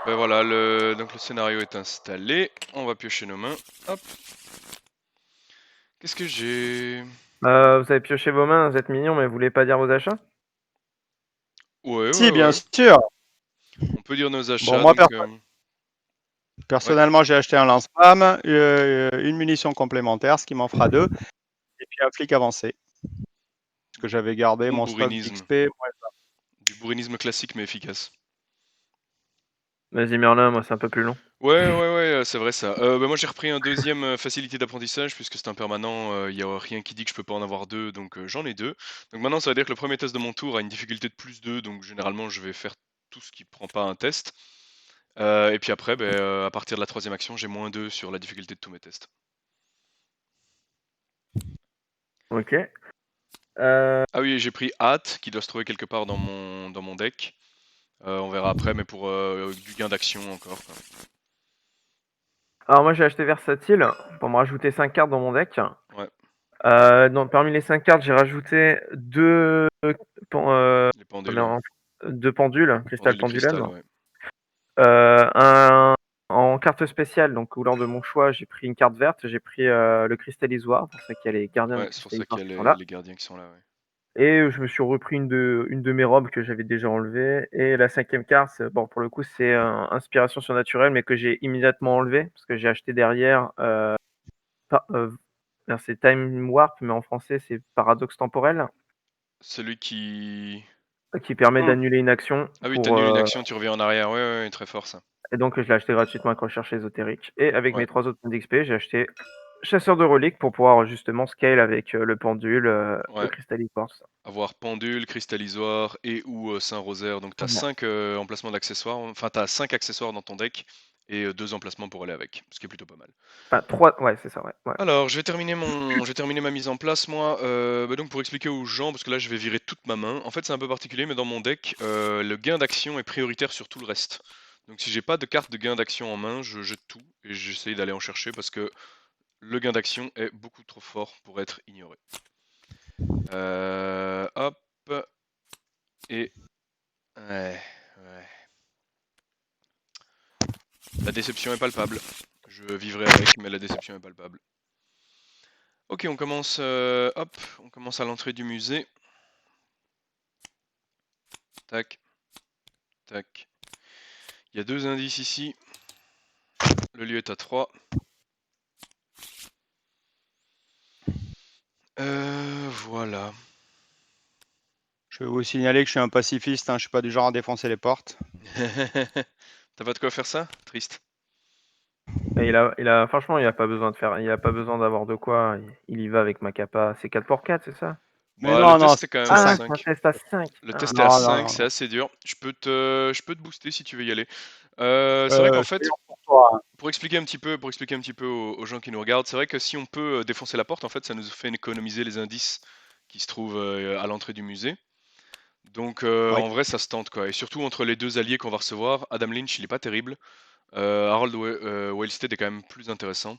Ben voilà, donc le scénario est installé. On va piocher nos mains. Hop. Qu'est-ce que j'ai? Vous avez pioché vos mains, vous êtes mignons, mais vous voulez pas dire vos achats? Ouais, Si, ouais, bien ouais. sûr. On peut dire nos Bon, achats, moi, donc... Ouais, personnellement, j'ai acheté un lance-flamme, une munition complémentaire, ce qui m'en fera 2, et puis un flic avancé. Parce que j'avais gardé bon mon stock bourrinisme. d'XP. Ouais. Du bourrinisme classique mais efficace. Vas-y Merlin, moi c'est un peu plus long. Ouais, ouais, ouais, c'est vrai ça. Bah, moi j'ai repris un deuxième facilité d'apprentissage puisque c'est un permanent, il y a rien qui dit que je peux pas en avoir deux, donc j'en ai deux. Donc maintenant ça veut dire que le premier test de mon tour a une difficulté de +2, donc généralement je vais faire tout ce qui prend pas un test. Et puis après, à partir de la troisième action, j'ai -2 sur la difficulté de tous mes tests. Ok. Euh, Ah oui, j'ai pris hâte qui doit se trouver quelque part dans mon deck. On verra après, mais pour du gain d'action encore, quoi. Alors moi j'ai acheté versatile pour me rajouter 5 cartes dans mon deck. Ouais, Donc, parmi les 5 cartes, j'ai rajouté pen- euh, les pendules, ouais. non, deux pendules, cristal Pendule de cristal, pendulum. ouais. En carte spéciale, donc couleur de mon choix, j'ai pris une carte verte, j'ai pris le cristallisoire, pour ça qu'il y a les gardiens du Ouais, c'est pour ça qu'il cristallisoire y a qui sont là. les gardiens qui sont là, ouais. Et je me suis repris une de mes robes que j'avais déjà enlevée. Et la cinquième carte, bon, pour le coup, c'est inspiration surnaturelle, mais que j'ai immédiatement enlevée, parce que j'ai acheté derrière, pas- euh, c'est Time Warp, mais en français, c'est paradoxe temporel, Celui qui permet Hmm. d'annuler une action Ah oui, pour. t'annules une action, tu reviens en arrière. Ouais, ouais, ouais, très fort ça. Et donc, je l'ai acheté gratuitement avec recherche ésotérique. Et avec Ouais, mes 3 autres points d'XP, j'ai acheté chasseur de reliques pour pouvoir justement scale avec le pendule, le ouais. cristallisaire, tout ça. Avoir pendule, cristallisoire et ou Saint-Rosaire. Donc t'as Voilà. 5 emplacements d'accessoires. Enfin, t'as 5 accessoires dans ton deck et 2 emplacements pour aller avec, ce qui est plutôt pas mal. Enfin, 3, ouais, c'est ça, ouais. Ouais. Alors, je vais terminer ma mise en place, moi. Donc pour expliquer aux gens, parce que là je vais virer toute ma main. En fait, c'est un peu particulier, mais dans mon deck, le gain d'action est prioritaire sur tout le reste. Donc si j'ai pas de carte de gain d'action en main, je jette tout et j'essaye d'aller en chercher parce que le gain d'action est beaucoup trop fort pour être ignoré. Hop. Et... Ouais, ouais. La déception est palpable. Je vivrai avec, mais la déception est palpable. Ok, on commence, hop, on commence à l'entrée du musée. Tac, tac. Il y a 2 indices ici. Le lieu est à 3. Voilà. Je vais vous signaler que je suis un pacifiste, hein, je suis pas du genre à défoncer les portes. T'as pas de quoi faire ça? Triste. Et franchement, il a pas besoin d'avoir de quoi. Il y va avec ma capa. C'est 4 pour 4, c'est ça? Mais Bah, le non, non, test est quand même c'est à Ah, 5. c'est un 5. test à 5. Le Ah. test est à Non, non, 5, non, c'est non. assez dur. Je peux te booster si tu veux y aller. C'est vrai qu'en C'est fait, dur pour toi, hein. pour expliquer un petit peu aux gens qui nous regardent, c'est vrai que si on peut défoncer la porte, en fait, ça nous fait économiser les indices qui se trouvent à l'entrée du musée. Donc Oui. en vrai, ça se tente quoi. Et surtout entre les 2 alliés qu'on va recevoir, Adam Lynch, il est pas terrible. Harold Whalestead est quand même plus intéressant.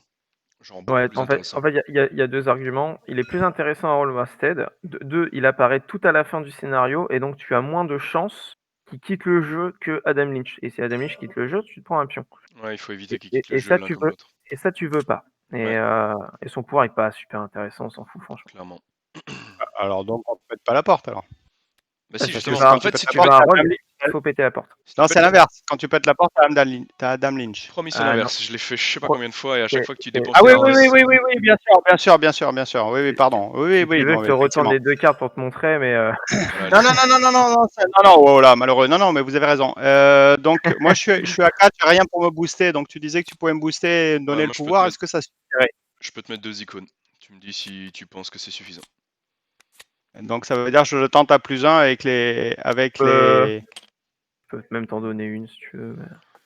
Genre beaucoup Ouais, plus en intéressant. fait, il y a 2 arguments. Il est plus intéressant à Roll Wasted. De 2, il apparaît tout à la fin du scénario et donc tu as moins de chances qu'il quitte le jeu que Adam Lynch. Et si Adam Lynch quitte le jeu, tu te prends un pion. Ouais, il faut éviter Et, qu'il et- quitte le et jeu ça, l'un tu comme veux. l'autre. Et ça, tu veux pas. Ouais, Et son pouvoir est pas super intéressant, on s'en fout, franchement. clairement. Alors donc on ne pète pas la porte alors. Bah Ah, si, si Parce tu que justement. veux quand En tu fait, pètes si la tu porte, veux pètes... un t'as rôle, Adam Lynch. il faut péter la porte. Si tu Non, c'est pètes la... l'inverse. Quand tu pètes la porte, t'as Adam Lynch. Promis, c'est Ah non, l'inverse. Je l'ai fait je sais pas pro- combien de fois et à chaque c'est- fois que tu c'est- dépenses Ah tes oui, oui, oui, indices... oui, oui, oui, bien sûr, bien sûr, bien sûr, bien sûr. Oui, oui, si, pardon. Oui, oui, si tu oui, veux, non, je mais te retourne effectivement. les 2 cartes pour te montrer, mais Voilà, Non, allez. non, non, non, non, non, non, non, non, oh là, malheureux. Non, non, mais vous avez raison. Donc, moi, je suis à 4, j'ai rien pour me booster. Donc, tu disais que tu pouvais me booster et me donner le Moi, pouvoir. Est-ce que ça suffirait? je peux te mettre 2 icônes. Tu me dis si tu penses que c'est suffisant. Donc, ça veut dire que je le tente à +1 avec les. je peux même t'en donner une si tu veux.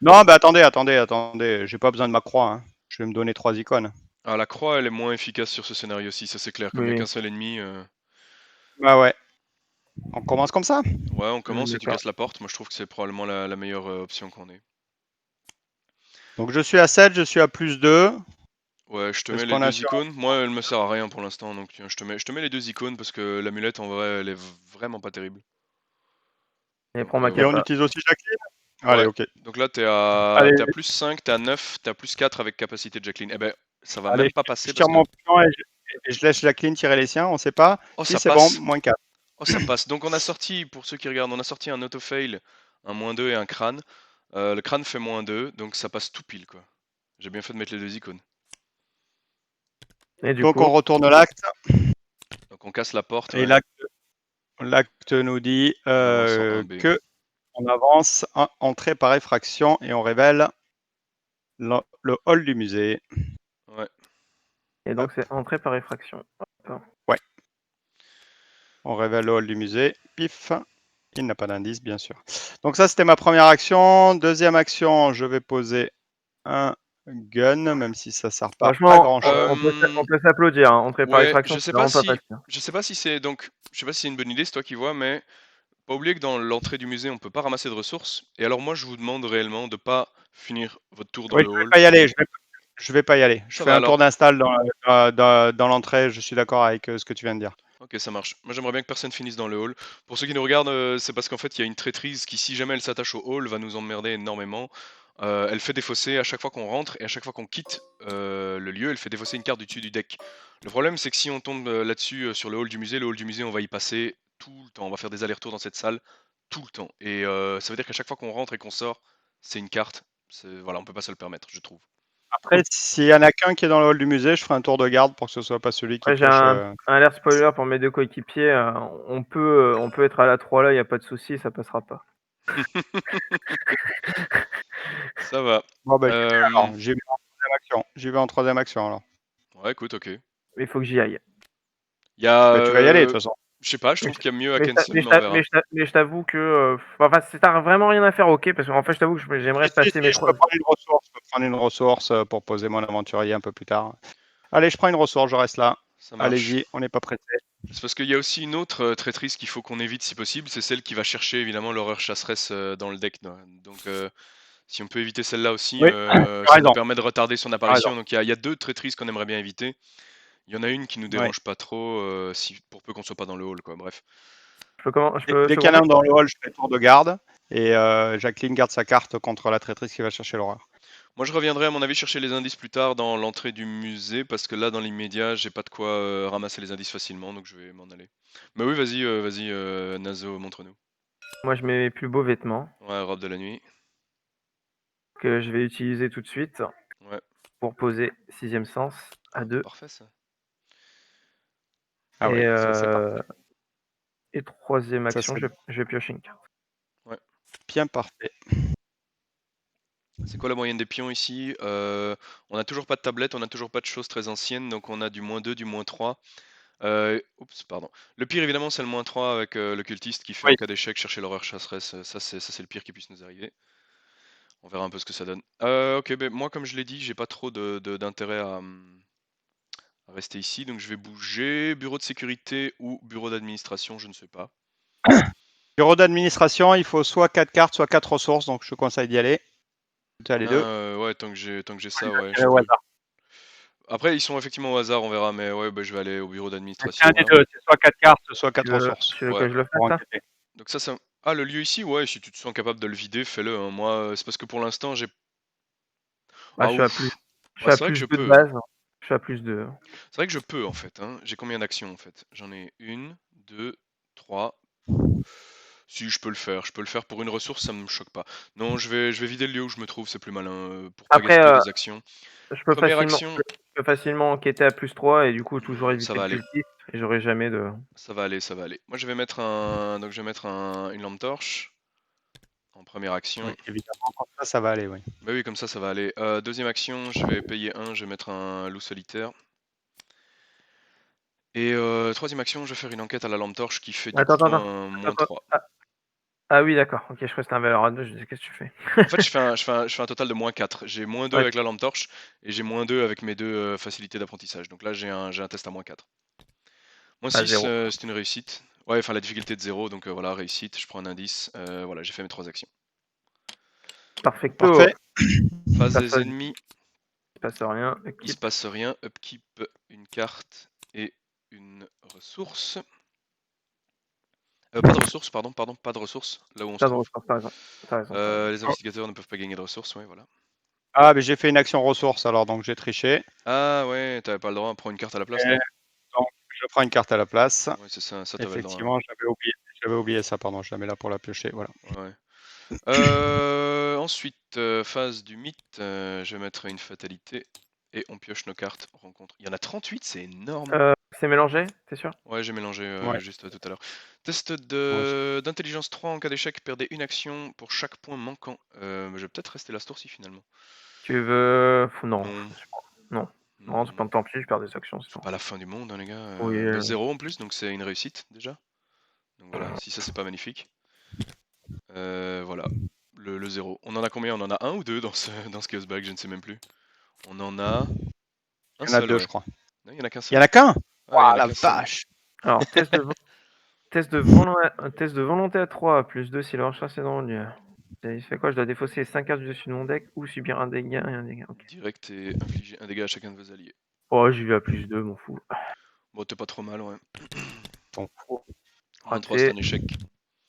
Non, mais attendez, attendez, attendez. J'ai pas besoin de ma croix, hein. Je vais me donner 3 icônes. Alors la croix, elle est moins efficace sur ce scénario-ci, ça c'est clair. Comme il n'y a Oui, qu'un seul ennemi... Bah ouais. On commence comme ça? Ouais, on commence et tu d'accord. casses la porte. Moi, je trouve que c'est probablement la meilleure option qu'on ait. Donc, je suis à 7, je suis à +2. Ouais, je te mets Est-ce les qu'on a 2 sur. icônes. Moi, elle me sert à rien pour l'instant, donc tiens, je te mets les 2 icônes parce que l'amulette, en vrai, elle est vraiment pas terrible. Et Donc prends ma Et on voilà. capa. utilise aussi Jacqueline? Allez, Ouais. ok. Donc là, t'es à Allez, plus 5, t'es à 9, t'es à plus 4 avec capacité de Jacqueline. Eh ben, ça va allez, même pas je passer tire parce que... mon pion et je laisse Jacqueline tirer les siens, on sait pas. Oh, Si ça c'est bon, passe. moins 4. Oh, ça passe. Donc on a sorti, pour ceux qui regardent, on a sorti un auto-fail, un -2 et un crâne. Le crâne fait -2, donc ça passe tout pile, quoi. J'ai bien fait de mettre les 2 icônes. Et du Donc coup, on retourne l'acte. Donc on casse la porte, Et ouais. l'acte nous dit En avançant 1B. que on avance entrée par effraction et on révèle le hall du musée. Ouais. et donc c'est entrée par effraction. Hop. Ouais. On révèle le hall du musée. Pif. Il n'a pas d'indice, bien sûr. Donc ça, c'était ma première action. Deuxième action, je vais poser un gun, même si ça sert pas à Franchement, grand-chose. on peut s'applaudir. Hein. Entrée par Ouais, effraction, c'est vraiment pas facile. je sais pas si c'est donc, je sais pas si c'est une bonne idée, c'est toi qui vois, mais pas oublier que dans l'entrée du musée, on peut pas ramasser de ressources. Et alors moi, je vous demande réellement de pas finir votre tour dans Oui, le je vais hall. pas y aller. Je vais pas y aller. Je Ça fais va un tour alors. d'install dans l'entrée. Je suis d'accord avec ce que tu viens de dire. Ok, ça marche. Moi, j'aimerais bien que personne finisse dans le hall. Pour ceux qui nous regardent, c'est parce qu'en fait, il y a une traîtrise qui, si jamais elle s'attache au hall, va nous emmerder énormément. Elle fait défausser à chaque fois qu'on rentre et à chaque fois qu'on quitte le lieu, elle fait défausser une carte du dessus du deck. Le problème, c'est que si on tombe là-dessus sur le hall du musée, on va y passer tout le temps. On va faire des allers-retours dans cette salle tout le temps. Et ça veut dire qu'à chaque fois qu'on rentre et qu'on sort, c'est une carte. Voilà, on peut pas se le permettre, je trouve. Après, s'il y en a qu'un qui est dans le hall du musée, je ferai un tour de garde pour que ce soit pas celui qui Ouais, j'ai touche. un alert spoiler pour mes 2 coéquipiers. On peut être à la 3 là, il n'y a pas de souci, ça passera pas. Ça va. Bon, bah, Euh, alors, j'y vais en troisième action. J'y vais en troisième action alors. Ouais, écoute, ok. Il faut que j'y aille. Il y a, Bah, tu vas y aller de toute façon. je sais pas, je Mais trouve je qu'il y a mieux à mais je t'a Kenson, mais on verra. mais je t'avoue que, enfin, si tu vraiment rien à faire, OK, parce qu'en fait, je t'avoue que j'aimerais Si, passer mes je 3. peux prendre une ressource. Je peux prendre une ressource pour poser mon aventurier un peu plus tard. Allez, je prends une ressource, je reste là. Ça marche. Allez-y, on n'est pas pressé. C'est parce qu'il y a aussi une autre traîtrise qu'il faut qu'on évite si possible, c'est celle qui va chercher évidemment l'horreur chasseresse dans le deck. Donc si on peut éviter celle-là aussi, Oui, tu as ça nous raison. permet de retarder son Tu as raison. apparition. Donc il y a 2 traîtrises qu'on aimerait bien éviter. Il y en a une qui nous Ouais. dérange pas trop, pour peu qu'on soit pas dans le hall, quoi. Bref. Dès Je peux qu'il y en a commencer? un dans le hall, je fais tour de garde. Et Jacqueline garde sa carte contre la traîtrice qui va chercher l'horreur. Moi je reviendrai à mon avis chercher les indices plus tard dans l'entrée du musée parce que là dans l'immédiat j'ai pas de quoi ramasser les indices facilement donc je vais m'en aller. Mais oui vas-y Nazo montre-nous. Moi, je mets mes plus beaux vêtements Ouais robe de la nuit. que je vais utiliser tout de suite Ouais. pour poser 6e sens à Ah bah 2 parfait ça. Ah et oui, ça c'est parfait. 3e Ça action, c'est je vais piocher une carte. Ouais. bien parfait. C'est quoi la moyenne des pions ici? On a toujours pas de tablette, on a toujours pas de choses très anciennes, donc on a du -2, du -3. Oups, pardon. Le pire évidemment c'est le -3 avec le cultiste qui fait en Oui. cas d'échec chercher l'horreur chasseresse. Ça c'est le pire qui puisse nous arriver. On verra un peu ce que ça donne. Ok, ben moi comme je l'ai dit, j'ai pas trop d'intérêt à rester ici, donc je vais bouger. Bureau de sécurité ou bureau d'administration, je ne sais pas. Bureau d'administration, il faut soit 4 cartes, soit 4 ressources, donc je te conseille d'y aller. Tu as les deux. Ouais, tant que j'ai Ouais, ça, ouais, je au peux. hasard. Après, ils sont effectivement au hasard, on verra, mais ouais, bah, je vais aller au bureau C'est un d'administration des là. deux, c'est soit 4 cartes, soit Tu 4 veux ressources tu veux Ouais. que je le pour fasse, ça? enquêter. Donc ça. Ah, le lieu ici, ouais, si tu te sens capable de le vider, fais-le, hein. Moi, c'est parce que pour l'instant, j'ai. Bah, Ah ouf. je Ouais, suis à c'est vrai que plus je 2 de peux. base. Je suis à plus 2. C'est vrai que je peux en fait, hein. J'ai combien d'actions en fait? J'en ai une, deux, trois. Si, je peux le faire pour une ressource, ça me choque pas. Non, je vais vider le lieu où je me trouve, c'est plus malin, pour pas Après, gaspiller des actions. je peux Première facilement action, je peux facilement enquêter à +3 et du coup toujours ça éviter va le aller, cultiste et j'aurai jamais de. ça va aller, ça va aller. Moi, donc je vais mettre une lampe torche en première Oui, action. évidemment, comme ça va aller, oui. Bah oui, comme ça va aller. Deuxième action, je vais payer un, je vais mettre un loup solitaire. Et troisième action, je vais faire une enquête à la lampe torche qui fait du Attends, coup attends, un attends. -3. Ah oui, d'accord. OK, je crois que c'était un valeur à 2. Je dis: «Qu'est-ce que tu fais?» En fait, je fais un total de -4. J'ai -2 Ouais, avec la lampe torche et j'ai -2 avec mes 2 facilités d'apprentissage. Donc là, j'ai un test à -4. à -6, 0. c'est une réussite. Ouais, enfin la difficulté de 0, donc voilà, réussite. Je prends un indice. Voilà, j'ai fait mes 3 actions. Perfecto. Parfait. Phase des Personnage, ennemis, il se passe rien. il se Équipe. passe rien. Upkeep, une carte et une ressource. Pas de ressources, pardon, pas de ressources, là où on se T'as de trouve. ressources, t'as raison. T'as raison, t'as raison. Les investigateurs ne peuvent pas gagner de ressources, ouais, voilà. Ah, mais j'ai fait une action ressource alors, donc j'ai triché. Ah ouais, t'avais pas le droit, prends une carte à la place, Et non? donc, je prends une carte à la place. Ouais, c'est ça, t'avais le droit. Effectivement, j'avais oublié ça, pardon, je la mets là pour la piocher, voilà. Ouais. Ensuite, phase du mythe, je vais mettre une fatalité et on pioche nos cartes rencontre. Il y en a 38, c'est énorme. C'est mélangé, t'es sûr? Ouais, j'ai mélangé Ouais, juste tout à l'heure. Test moi aussi. d'intelligence 3 en cas d'échec, perdez une action pour chaque point manquant. Je vais peut-être rester là ce tour-ci finalement. Tu veux. Non. Non, Non. non, Non, non, c'est pas non. tant pis, je perds des actions, c'est C'est tout. pas la fin du monde, hein, les gars. Oui. 0 en plus, donc c'est une réussite déjà. Donc voilà, si ça c'est pas magnifique. Voilà, le 0. On en a combien? On en a un ou deux dans ce chaos bag, je ne sais même plus. On en a un Il y en a seul, deux, ouais. je crois. Non, il y en a qu'un Il y en seul. a qu'un? Ah, il y en Waouh, a la qu'un seul. vache! Alors, test de volonté à 3, plus 2 si le recherche est dans le lieu. Il fait quoi? Je dois défausser 5 cartes du dessus de mon deck ou subir un dégât et un dégât. Ok. Direct et infliger un dégât à chacun de vos alliés. Oh, j'y vais à plus 2, m'en fous. Bon, t'es pas trop mal, ouais. T'en fous. Moins 3, c'est Raté. un échec.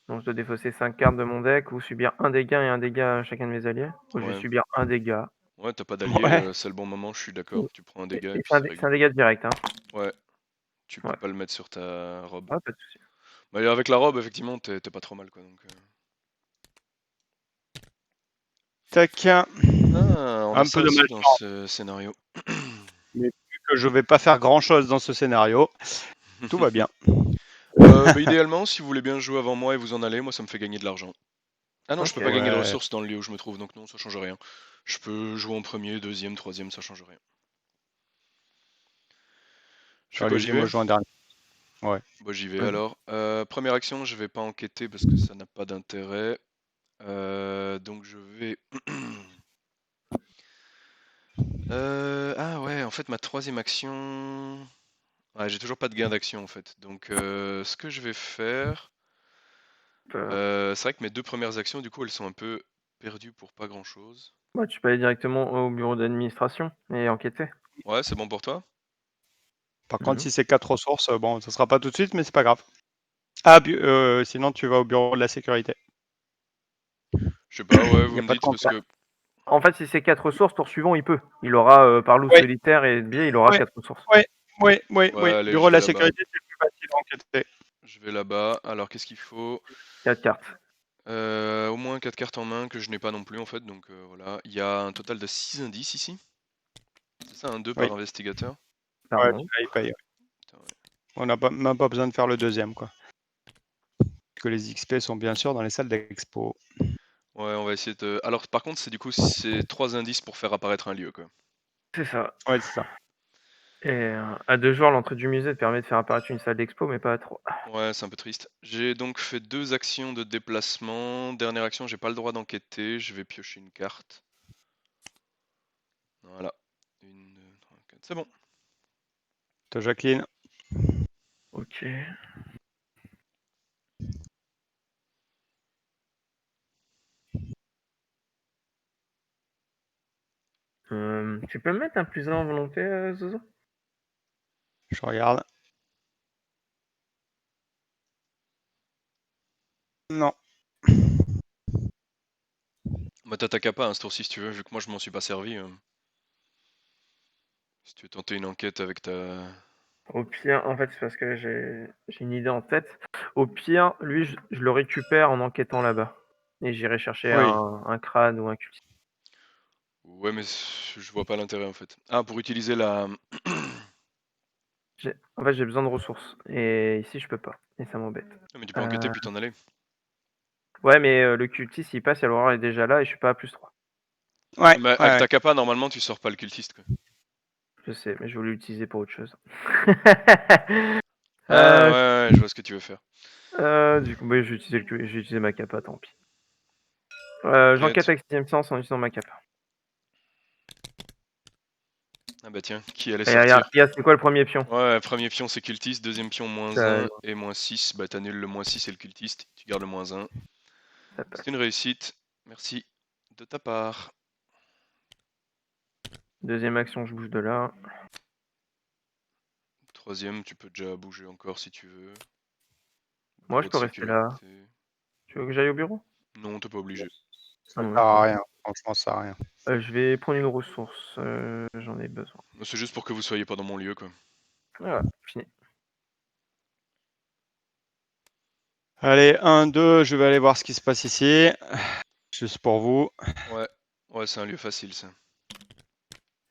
Donc, je dois défausser 5 cartes de mon deck ou subir un dégât et un dégât à chacun de mes alliés. Ou je vais Ouais. subir un dégât. Ouais, t'as pas d'allié, Ouais. c'est le bon moment, je suis d'accord. Tu prends un dégât et Et puis c'est c'est un réglé. dégât direct, hein. Ouais, tu peux Ouais. pas le mettre sur ta robe. Ouais, pas de soucis. Bah, et avec la robe, effectivement, t'es pas trop mal, quoi. Donc, Tac. Ah, on a Un ça peu de aussi dans malchance, ce scénario. mais vu que je vais pas faire grand chose dans ce scénario, tout va bien. Bah, idéalement, si vous voulez bien jouer avant moi et vous en aller, moi ça me fait gagner de l'argent. Ah non, je Ok. peux pas gagner de Ouais. ressources dans le lieu où je me trouve, donc non, ça change rien. Je peux jouer en premier, deuxième, troisième, ça change rien. Je fais quoi, j'y Allez-y, vais? moi je joue en dernier. Ouais. Bah j'y vais Vas-y. alors. Première action, je vais pas enquêter parce que ça n'a pas d'intérêt. Donc je vais... Ah ouais, en fait ma troisième action... Ouais, j'ai toujours pas de gain d'action en fait. Donc ce que je vais faire... c'est vrai que mes deux premières actions, du coup, elles sont un peu perdues pour pas grand-chose. Ouais, tu peux aller directement au bureau d'administration et enquêter. Ouais, c'est bon pour toi? Par contre, Mhm. si c'est 4 ressources, bon, ça sera pas tout de suite, mais c'est pas grave. Ah, sinon tu vas au bureau de la sécurité. Je sais pas, ouais, Il vous n'y a me pas de dites compte. parce que... En fait, si c'est 4 ressources, tour suivant, il peut. Il aura par loup Ouais, solitaire et biais, il aura ouais, 4 ressources. ouais, ouais, ouais, Ouais, ouais. allez, Bureau je de vais la là-bas. sécurité, c'est plus facile à enquêter. Je vais là-bas. Alors, qu'est-ce qu'il faut? 4 cartes. Au moins 4 cartes en main que je n'ai pas non plus en fait, donc voilà. Il y a un total de 6 indices ici. C'est ça, un 2 Oui, par investigateur. ouais, Pardon. il paye. Putain, ouais. On n'a même pas besoin de faire le deuxième, quoi. Parce que les XP sont bien sûr dans les salles d'expo. Ouais, on va essayer de... Alors, par contre, c'est du coup, c'est 3 indices pour faire apparaître un lieu, quoi. C'est ça. Ouais, c'est ça. Et à 2 joueurs, l'entrée du musée te permet de faire apparaître une salle d'expo, mais pas à 3. Ouais, c'est un peu triste. J'ai donc fait 2 actions de déplacement. Dernière action, j'ai pas le droit d'enquêter. Je vais piocher une carte. Voilà. 1, 2, 3, 4. C'est bon. Toi, Jacqueline. Ok. Tu peux me mettre un plus 1 en volonté, Zozo? Je regarde. Non. Bah, t'attaques pas, hein, ce tour-ci, si tu veux, vu que moi, je m'en suis pas servi. Si tu veux tenter une enquête avec ta... Au pire, en fait, c'est parce que j'ai une idée en tête. Au pire, lui, je le récupère en enquêtant là-bas. Et j'irai chercher Oui. un crâne ou un cultiste. Ouais, mais je vois pas l'intérêt en fait. Ah, pour utiliser la... En fait, j'ai besoin de ressources. Et ici, je peux pas. Et ça m'embête. Ah, mais tu peux enquêter puis t'en aller. Ouais, mais le cultiste, il passe et l'aurore est déjà là et je suis pas à plus 3. Ouais, Mais ouais, avec ouais. ta capa, normalement, tu sors pas le cultiste, quoi. Je sais, mais je voulais l'utiliser pour autre chose. Ah, ouais, ouais, je vois ce que tu veux faire. Du coup, bah, j'ai utilisé ma capa, tant pis. T'inquiète. J'enquête avec 6ème sens en utilisant ma capa. Ah bah tiens, qui allait Et regarde, sortir? c'est quoi le premier pion? Ouais, premier pion c'est cultiste, deuxième pion Ça, -1 et -6. Bah t'annules le -6 et le cultiste, tu gardes le -1. ça passe. C'est une réussite. Merci de ta part. Deuxième action, je bouge de là. Troisième, tu peux déjà bouger encore si tu veux. Moi, Pour je votre peux rester là. sécurité. Tu veux que j'aille au bureau? Non, t'es pas obligé. Ça Non, sert à rien. Franchement, ça sert à rien. je vais prendre une ressource, j'en ai besoin. C'est juste pour que vous soyez pas dans mon lieu, quoi. Voilà, fini. Allez, 1, 2, je vais aller voir ce qui se passe ici. Juste pour vous. Ouais, ouais, c'est un lieu facile, ça.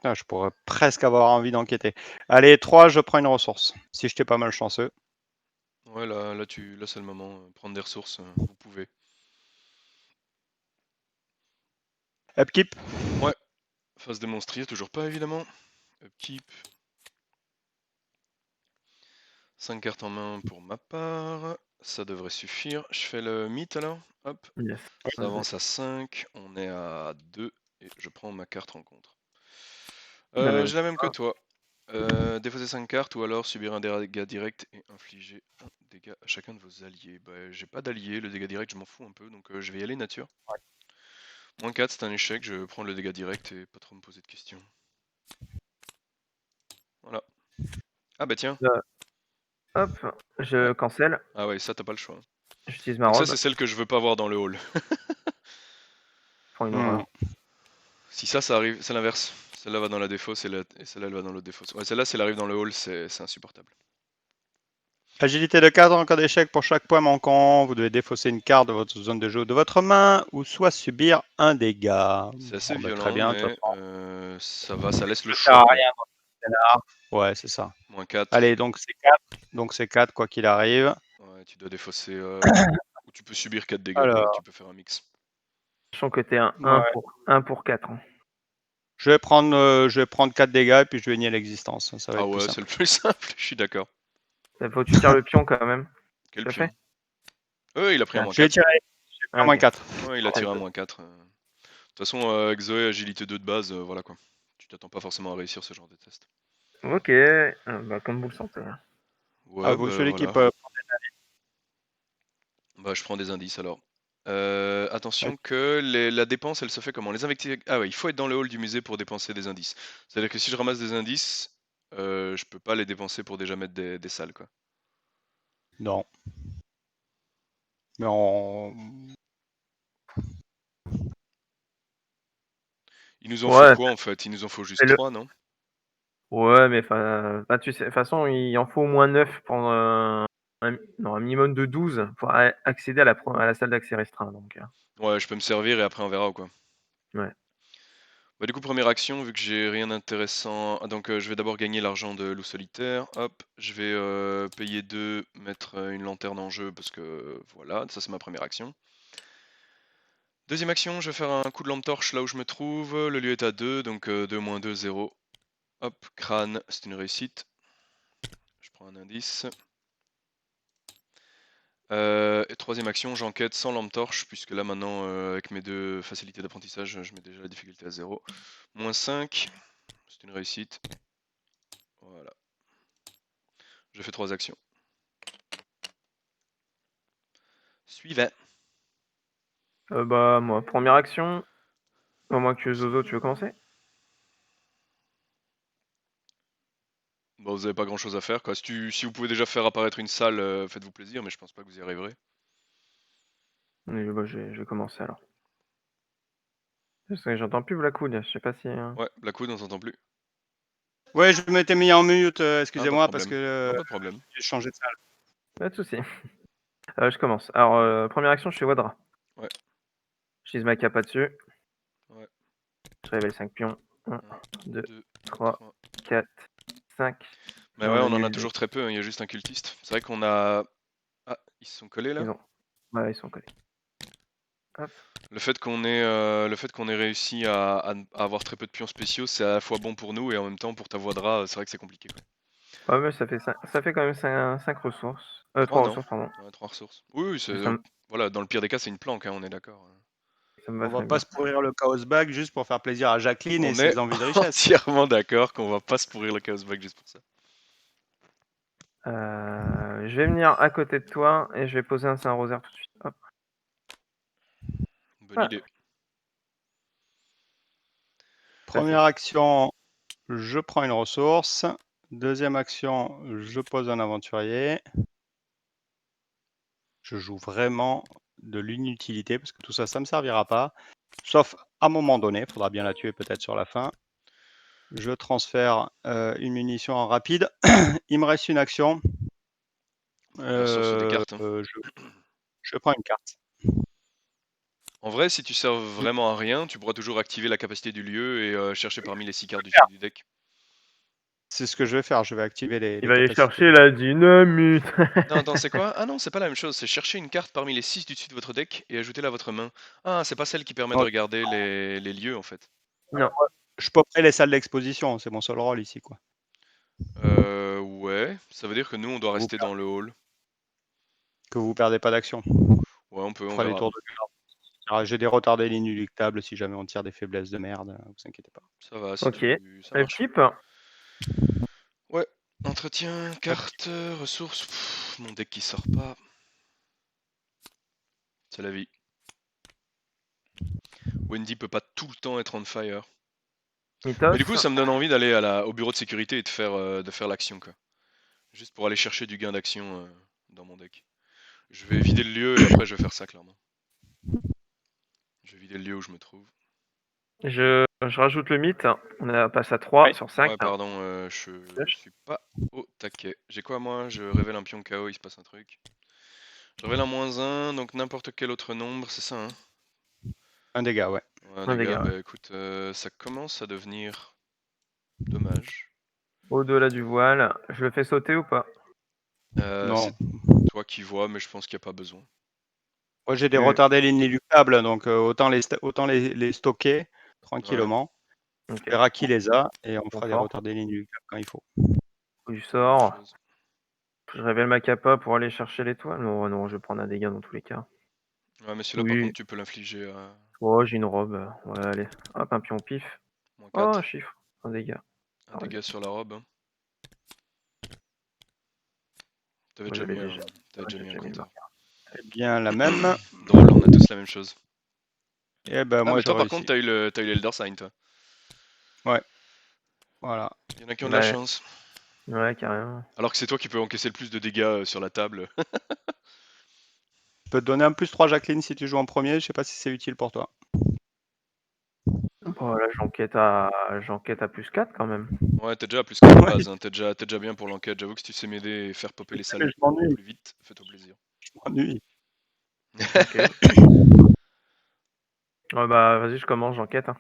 Ah, je pourrais presque avoir envie d'enquêter. Allez, 3, je prends une ressource. Si j'étais pas mal chanceux. Ouais, là c'est le moment. Prendre des ressources, vous pouvez. Upkeep. Ouais, phase démonstrer, toujours pas, évidemment. Upkeep. 5 cartes en main pour ma part. Ça devrait suffire. Je fais le mythe alors. Hop. Yes. Ça avance à 5. On est à 2. Et je prends ma carte rencontre. J'ai la même que toi. Défausser 5 cartes ou alors subir un dégât direct et infliger un dégât à chacun de vos alliés. Bah, j'ai pas d'alliés, le dégât direct je m'en fous un peu, donc je vais y aller nature. Moins 4 c'est un échec, je prends le dégât direct et pas trop me poser de questions. Voilà. Ah bah tiens. Hop, je Ouais. cancelle. Ah ouais, ça t'as pas le choix. J'utilise ma Donc ça robe. c'est celle que je veux pas voir dans le hall. Je prends une Hmm. horreur. Si ça arrive, c'est l'inverse. Celle-là va dans la défausse et celle-là elle va dans l'autre défausse. Ouais, celle-là si elle arrive dans le hall c'est insupportable. Agilité de 4 en cas d'échec pour chaque point manquant. Vous devez défausser une carte de votre zone de jeu de votre main ou soit subir un dégât. C'est assez Bon, bah, très violent bien, de toute mais façon. ça laisse le Ça sert choix à quoi. rien dans ce cas-là. Ouais, c'est ça. Moins 4. Allez, donc c'est 4. Donc c'est 4 quoi qu'il arrive. Ouais, tu dois défausser ou tu peux subir 4 dégâts quoi, Alors, tu peux faire un mix. Sachant que t'es un ouais. 1 pour 4. Je vais prendre 4 dégâts et puis je vais nier l'existence. Ça va Ah être plus ouais, c'est le simple. plus simple, je suis d'accord. Faut que tu tires le pion quand même. Quel Tu l'as fait? pion? Il a pris un Ah. moins Je vais 4. tirer Ah, un moins ok. 4. Ouais, il a tiré un moins 4. De toute façon, avec Zoé, agilité 2 de base, voilà quoi. Tu t'attends pas forcément à réussir ce genre de test. Ok, bah, comme vous le sentez. À Ouais, vous, bah celui qui voilà. peut. Bah je prends des indices alors. Attention que la dépense, elle se fait comment? Les invectives. Ah ouais, il faut être dans le hall du musée pour dépenser des indices. C'est-à-dire que si je ramasse des indices, je peux pas les dépenser pour déjà mettre des salles quoi. Non. Mais on. Il nous en faut Ouais, quoi en fait? Il nous en faut juste fais-le. 3, non? Ouais, mais bah, tu sais, de toute façon, il en faut au moins 9 pour non, un minimum de 12 pour accéder à la salle d'accès restreint. Donc, Ouais, je peux me servir et après on verra quoi. ouais. Bah du coup première action, vu que j'ai rien d'intéressant, donc je vais d'abord gagner l'argent de loup solitaire, hop, je vais payer 2, mettre une lanterne en jeu parce que voilà, ça c'est ma première action. Deuxième action, je vais faire un coup de lampe torche là où je me trouve, le lieu est à 2, donc 2 moins 2, 0. Hop, crâne, c'est une réussite. Je prends un indice. Et troisième action, j'enquête sans lampe torche, puisque là maintenant, avec mes 2 facilités d'apprentissage, je mets déjà la difficulté à 0. Moins 5, c'est une réussite. Voilà. Je fais 3 actions. Suivant. Bah, moi, première action. Au moins que Zozo, tu veux commencer? Bon, vous avez pas grand chose à faire quoi. Si vous pouvez déjà faire apparaître une salle, faites-vous plaisir, mais je pense pas que vous y arriverez. Bah, je vais commencer alors. Parce que j'entends plus Blackwood, je sais pas si. Ouais, Blackwood, on s'entend plus. Ouais, je m'étais mis en mute, Ah, pas de excusez-moi, parce problème. que Non, pas de problème. j'ai changé de salle. Pas de soucis. Je commence. Alors, première action, je fais Wadra. Ouais. J'utilise ma capa dessus. Ouais. Je révèle 5 pions. 1, 1, 2, 2, 3, 3. 4, 5. Mais Et ouais, on on en a annule. toujours très peu, hein, il y a juste un cultiste. C'est vrai qu'on a. Ah, ils se sont collés là? Ils ont. Ouais, ils sont collés. Hop. Le fait qu'on ait réussi à avoir très peu de pions spéciaux, c'est à la fois bon pour nous et en même temps pour ta voix de rat, c'est vrai que c'est compliqué quoi. Ouais, mais ça fait quand même 5 ressources. 3 3 non? ressources, pardon. Ouais, 3 ressources. Oui, Mais voilà, dans le pire des cas, c'est une planque, hein, on est d'accord. ça me va On va très pas bien. se pourrir le chaos bag juste pour faire plaisir à Jacqueline et On est ses envies de richesse. entièrement d'accord qu'on va pas se pourrir le chaos bag juste pour ça. Je vais venir à côté de toi et je vais poser un Saint-Rosaire tout de suite. Hop. Bonne Voilà. idée. Première action, je prends une ressource. Deuxième action, je pose un aventurier. Je joue vraiment de l'inutilité parce que tout ça, ça me servira pas. Sauf à un moment donné, il faudra bien la tuer peut-être sur la fin. Je transfère une munition en rapide. Il me reste une action. La ressource des cartes. Hein. Je prends une carte. En vrai, si tu sers Mmh. vraiment à rien, tu pourras toujours activer la capacité du lieu et chercher parmi les 6 cartes du du deck. C'est ce que je vais faire. Je vais activer Il les va aller capacités. chercher la dynamite. Non, attends, c'est quoi? Ah non, c'est pas la même chose. C'est chercher une carte parmi les 6 du dessus de votre deck et ajouter-la à votre main. Ah, c'est pas celle qui permet de Non, regarder les lieux en fait. Non. je popperai les salles d'exposition. C'est mon seul rôle ici, quoi. Ouais, ça veut dire que nous on doit Vous rester dans le hall. Que vous perdez pas d'action. Ouais, on peut, On on fera des verra. tours de garde. Alors, j'ai des retardés inéluctables si jamais on tire des faiblesses de merde. Vous inquiétez pas. Ça va, si Ok. ça marche. Upkeep. Ouais, entretien, carte, ressources. Pff, mon deck qui sort pas. C'est la vie. Wendy peut pas tout le temps être on fire. Mythos. Mais du coup, ça me donne envie d'aller au bureau de sécurité et de faire l'action, quoi. Juste pour aller chercher du gain d'action dans mon deck. Je vais vider le lieu et après je vais faire ça, clairement. Je vais vider le lieu où je me trouve. Je rajoute le mythe. On passe à 3 Oui. sur 5. Ouais, pardon, je suis pas au taquet. J'ai quoi, moi? Je révèle un pion KO, il se passe un truc. Je révèle un -1, donc n'importe quel autre nombre, c'est ça, hein? Un dégât, ouais. Ouais, un Un dégât, dégât, bah écoute, ça commence à devenir dommage. Au-delà du voile. Je le fais sauter ou pas? Non. C'est toi qui vois, mais je pense qu'il n'y a pas besoin. Moi, j'ai des Tu- retardés inéluctables, donc autant les stocker tranquillement. Ok. On verra qui les a et on fera des Confort. retardés inéluctables quand il faut. Du Bonne sort. chose. Je révèle ma capa pour aller chercher l'étoile. Non, non, je vais prendre un dégât dans tous les cas. Ouais, mais celui-là, par Oui. contre, tu peux l'infliger à Oh, j'ai une robe. Ouais, allez. Hop, un pion au pif. Oh, un -4. chiffre. Un dégât. Un dégât sur la robe. Hein. T'avais Moi, déjà j'avais mis déjà. t'avais déjà mis un J'ai mis le compteur. marqueur. Eh bien, la même. Drôle, on a tous la même chose. Eh ben, Ah, moi, mais je toi, par contre, réussis. t'as eu l'Elder Sign, toi. Ouais. Voilà. Il y en a qui ont de la Ouais. chance. Ouais, carrément. Alors que c'est toi qui peux encaisser le plus de dégâts sur la table. Je peux te donner un +3 Jacqueline si tu joues en premier. Je sais pas si c'est utile pour toi. Bon, là, j'enquête à +4 quand même. Ouais, t'es déjà à +4 de Ouais, base. Hein. T'es déjà bien pour l'enquête. J'avoue que si tu sais m'aider et faire popper les mais salles je m'ennuie. plus vite, fais-toi plaisir. Je m'ennuie. Ok. Ouais, bah, vas-y, je commence, j'enquête. Hein.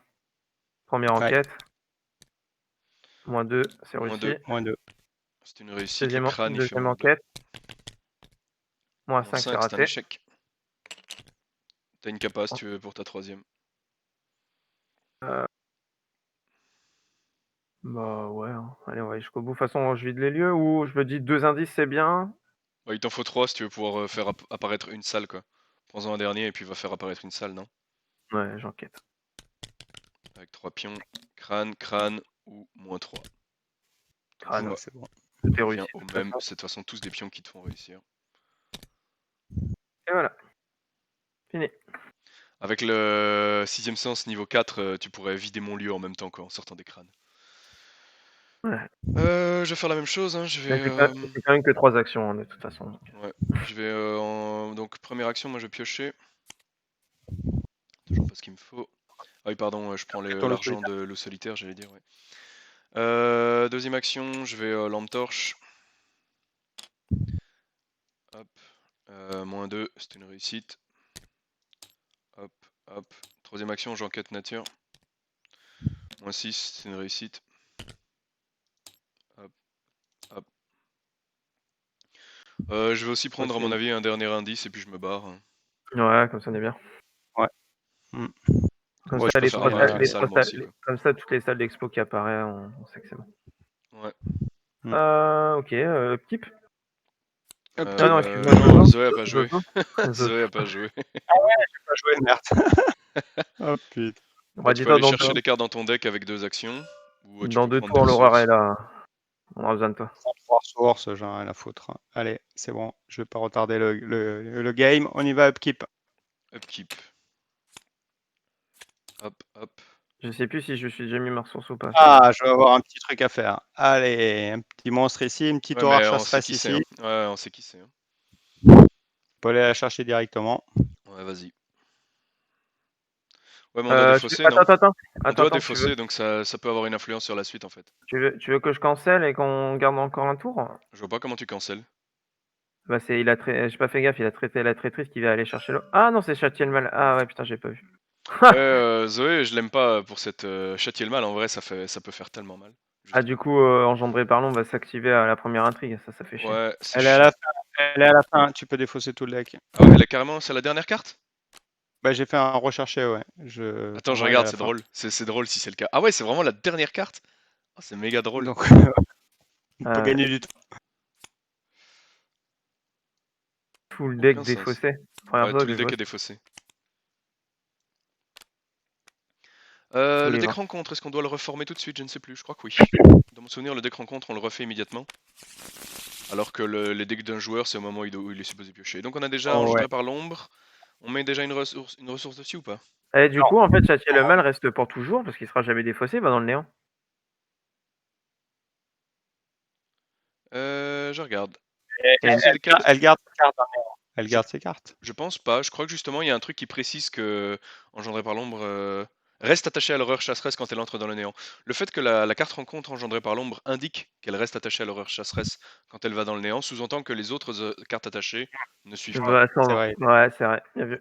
Première Ouais. enquête. -2, c'est réussi. -2. -2. C'est une réussite. Le crâne, il fait Deuxième -2. enquête. -5, c'est -5, c'est un raté. échec. T'as une capa si tu veux pour ta troisième. Euh, Bah ouais, hein. Allez, on va aller jusqu'au bout. De toute façon, je vide les lieux ou je me dis 2 indices, c'est bien. Ouais, il t'en faut 3 si tu veux pouvoir faire apparaître une salle, quoi. Prends-en un dernier et puis va faire apparaître une salle, non? Ouais, j'enquête. Avec 3 pions. Crâne, crâne ou -3. Ton Crâne. choix C'est bon. Tout est revient réussi au de toute même. façon. C'est de toute façon tous des pions qui te font réussir. Et voilà. Fini. Avec le 6ème sens niveau 4, tu pourrais vider mon lieu en même temps, quoi, en sortant des crânes. Ouais. Je vais faire la même chose, hein. Je Mais vais. c'est quand même que 3 actions, hein, de toute façon. Ouais. Je vais donc première action, moi je vais piocher. Toujours pas ce qu'il me faut. Ah oui, pardon, je prends Plutôt le l'argent solitaire. de l'eau solitaire, j'allais dire, ouais. Deuxième action, je vais lampe torche. Hop. -2, c'est une réussite. Hop, hop. Troisième action, j'enquête nature. -6, c'est une réussite. Hop, hop. Je vais aussi prendre, à mon avis, un dernier indice et puis je me barre. Hein. Ouais, comme ça, on est bien. Ouais. Mm. Comme Ouais, ça, je peux les Faire faire 3 apparaître salles, une salle, moi aussi, quoi. comme ça, toutes les salles d'expo qui apparaissent, on sait que c'est bon. Ouais. Ok, Upkeep. Un Ah non, petit. excuse-moi, Non, Zozo. Zoé a pas joué. Zozo. Zozo. Zoé a pas joué. Pas joué, merde. Oh putain. Bah, Bah, tu peux dis-toi, aller chercher des cartes dans ton deck avec 2 actions. Ou tu dans peux 2 prendre des tours, l'horreur est ressources. là. On aura besoin de toi. 3 ressources, j'en ai rien à foutre. Allez, c'est bon. Je vais pas retarder le game. On y va, upkeep. Upkeep. Hop, hop. Je sais plus si je suis déjà mis ma ressource ou pas. Ah, je vais avoir un petit truc à faire. Allez, un petit monstre ici, une petite Ouais, mais horreur on sait chasseresse qui c'est. ici. Hein. Ouais, on sait qui c'est. Hein. peut aller la chercher directement. Ouais, vas-y. Ouais, mais on doit défausser, non? Attends, On doit tu veux, défausser, donc ça peut avoir une influence sur la suite, en fait. tu veux que je cancelle et qu'on garde encore un tour? Je vois pas comment tu cancelles. Bah j'ai pas fait gaffe, il a traité la traîtrise qui va aller chercher l'eau. Ah non, c'est châtier le mal. Ah ouais, putain, j'ai pas vu. Ouais, Zoé, je l'aime pas pour cette châtier le mal. En vrai, ça peut faire tellement mal. Ah, Juste du avant. coup, engendré par l'ombre va s'activer à la première intrigue. Ça fait chier. Ouais, c'est Elle est à chiant. la fin. Elle est à la fin. Tu peux défausser tout le deck. Ah ouais, elle est carrément, c'est la dernière carte? Bah, j'ai fait un recherché, ouais. Attends, Pour je moi, elle est à regarde, la c'est fin. drôle. C'est drôle si c'est le cas. Ah ouais, c'est vraiment la dernière carte? Ah, c'est méga drôle. Donc, on peut Ah, gagner du temps. full deck Aucun sens. défaussé. Première Ouais, fois tout que le je vois deck est ça. défaussé. Tous Le les deck 20. rencontre, est-ce qu'on doit le reformer tout de suite? Je ne sais plus, je crois que oui. Dans mon souvenir, le deck rencontre, on le refait immédiatement. Alors que les decks d'un joueur, c'est au moment où il est supposé piocher. Donc on a déjà Oh, ouais. engendré par l'ombre. On met déjà une ressource dessus ou pas? Et du Non. coup, en fait, châtier le mal reste pour toujours parce qu'il sera jamais défaussé, il va dans le néant. Je regarde. Et Si c'est le cas, Elle garde ses cartes. Elle je, garde ses cartes. je pense pas. Je crois que justement, il y a un truc qui précise que engendré par l'ombre reste attaché à l'horreur chasseresse quand elle entre dans le néant. Le fait que la carte rencontre engendrée par l'ombre indique qu'elle reste attachée à l'horreur chasseresse quand elle va dans le néant, sous-entend que les autres cartes attachées ne suivent pas. bah, C'est vrai. ouais, c'est vrai. Bien vu.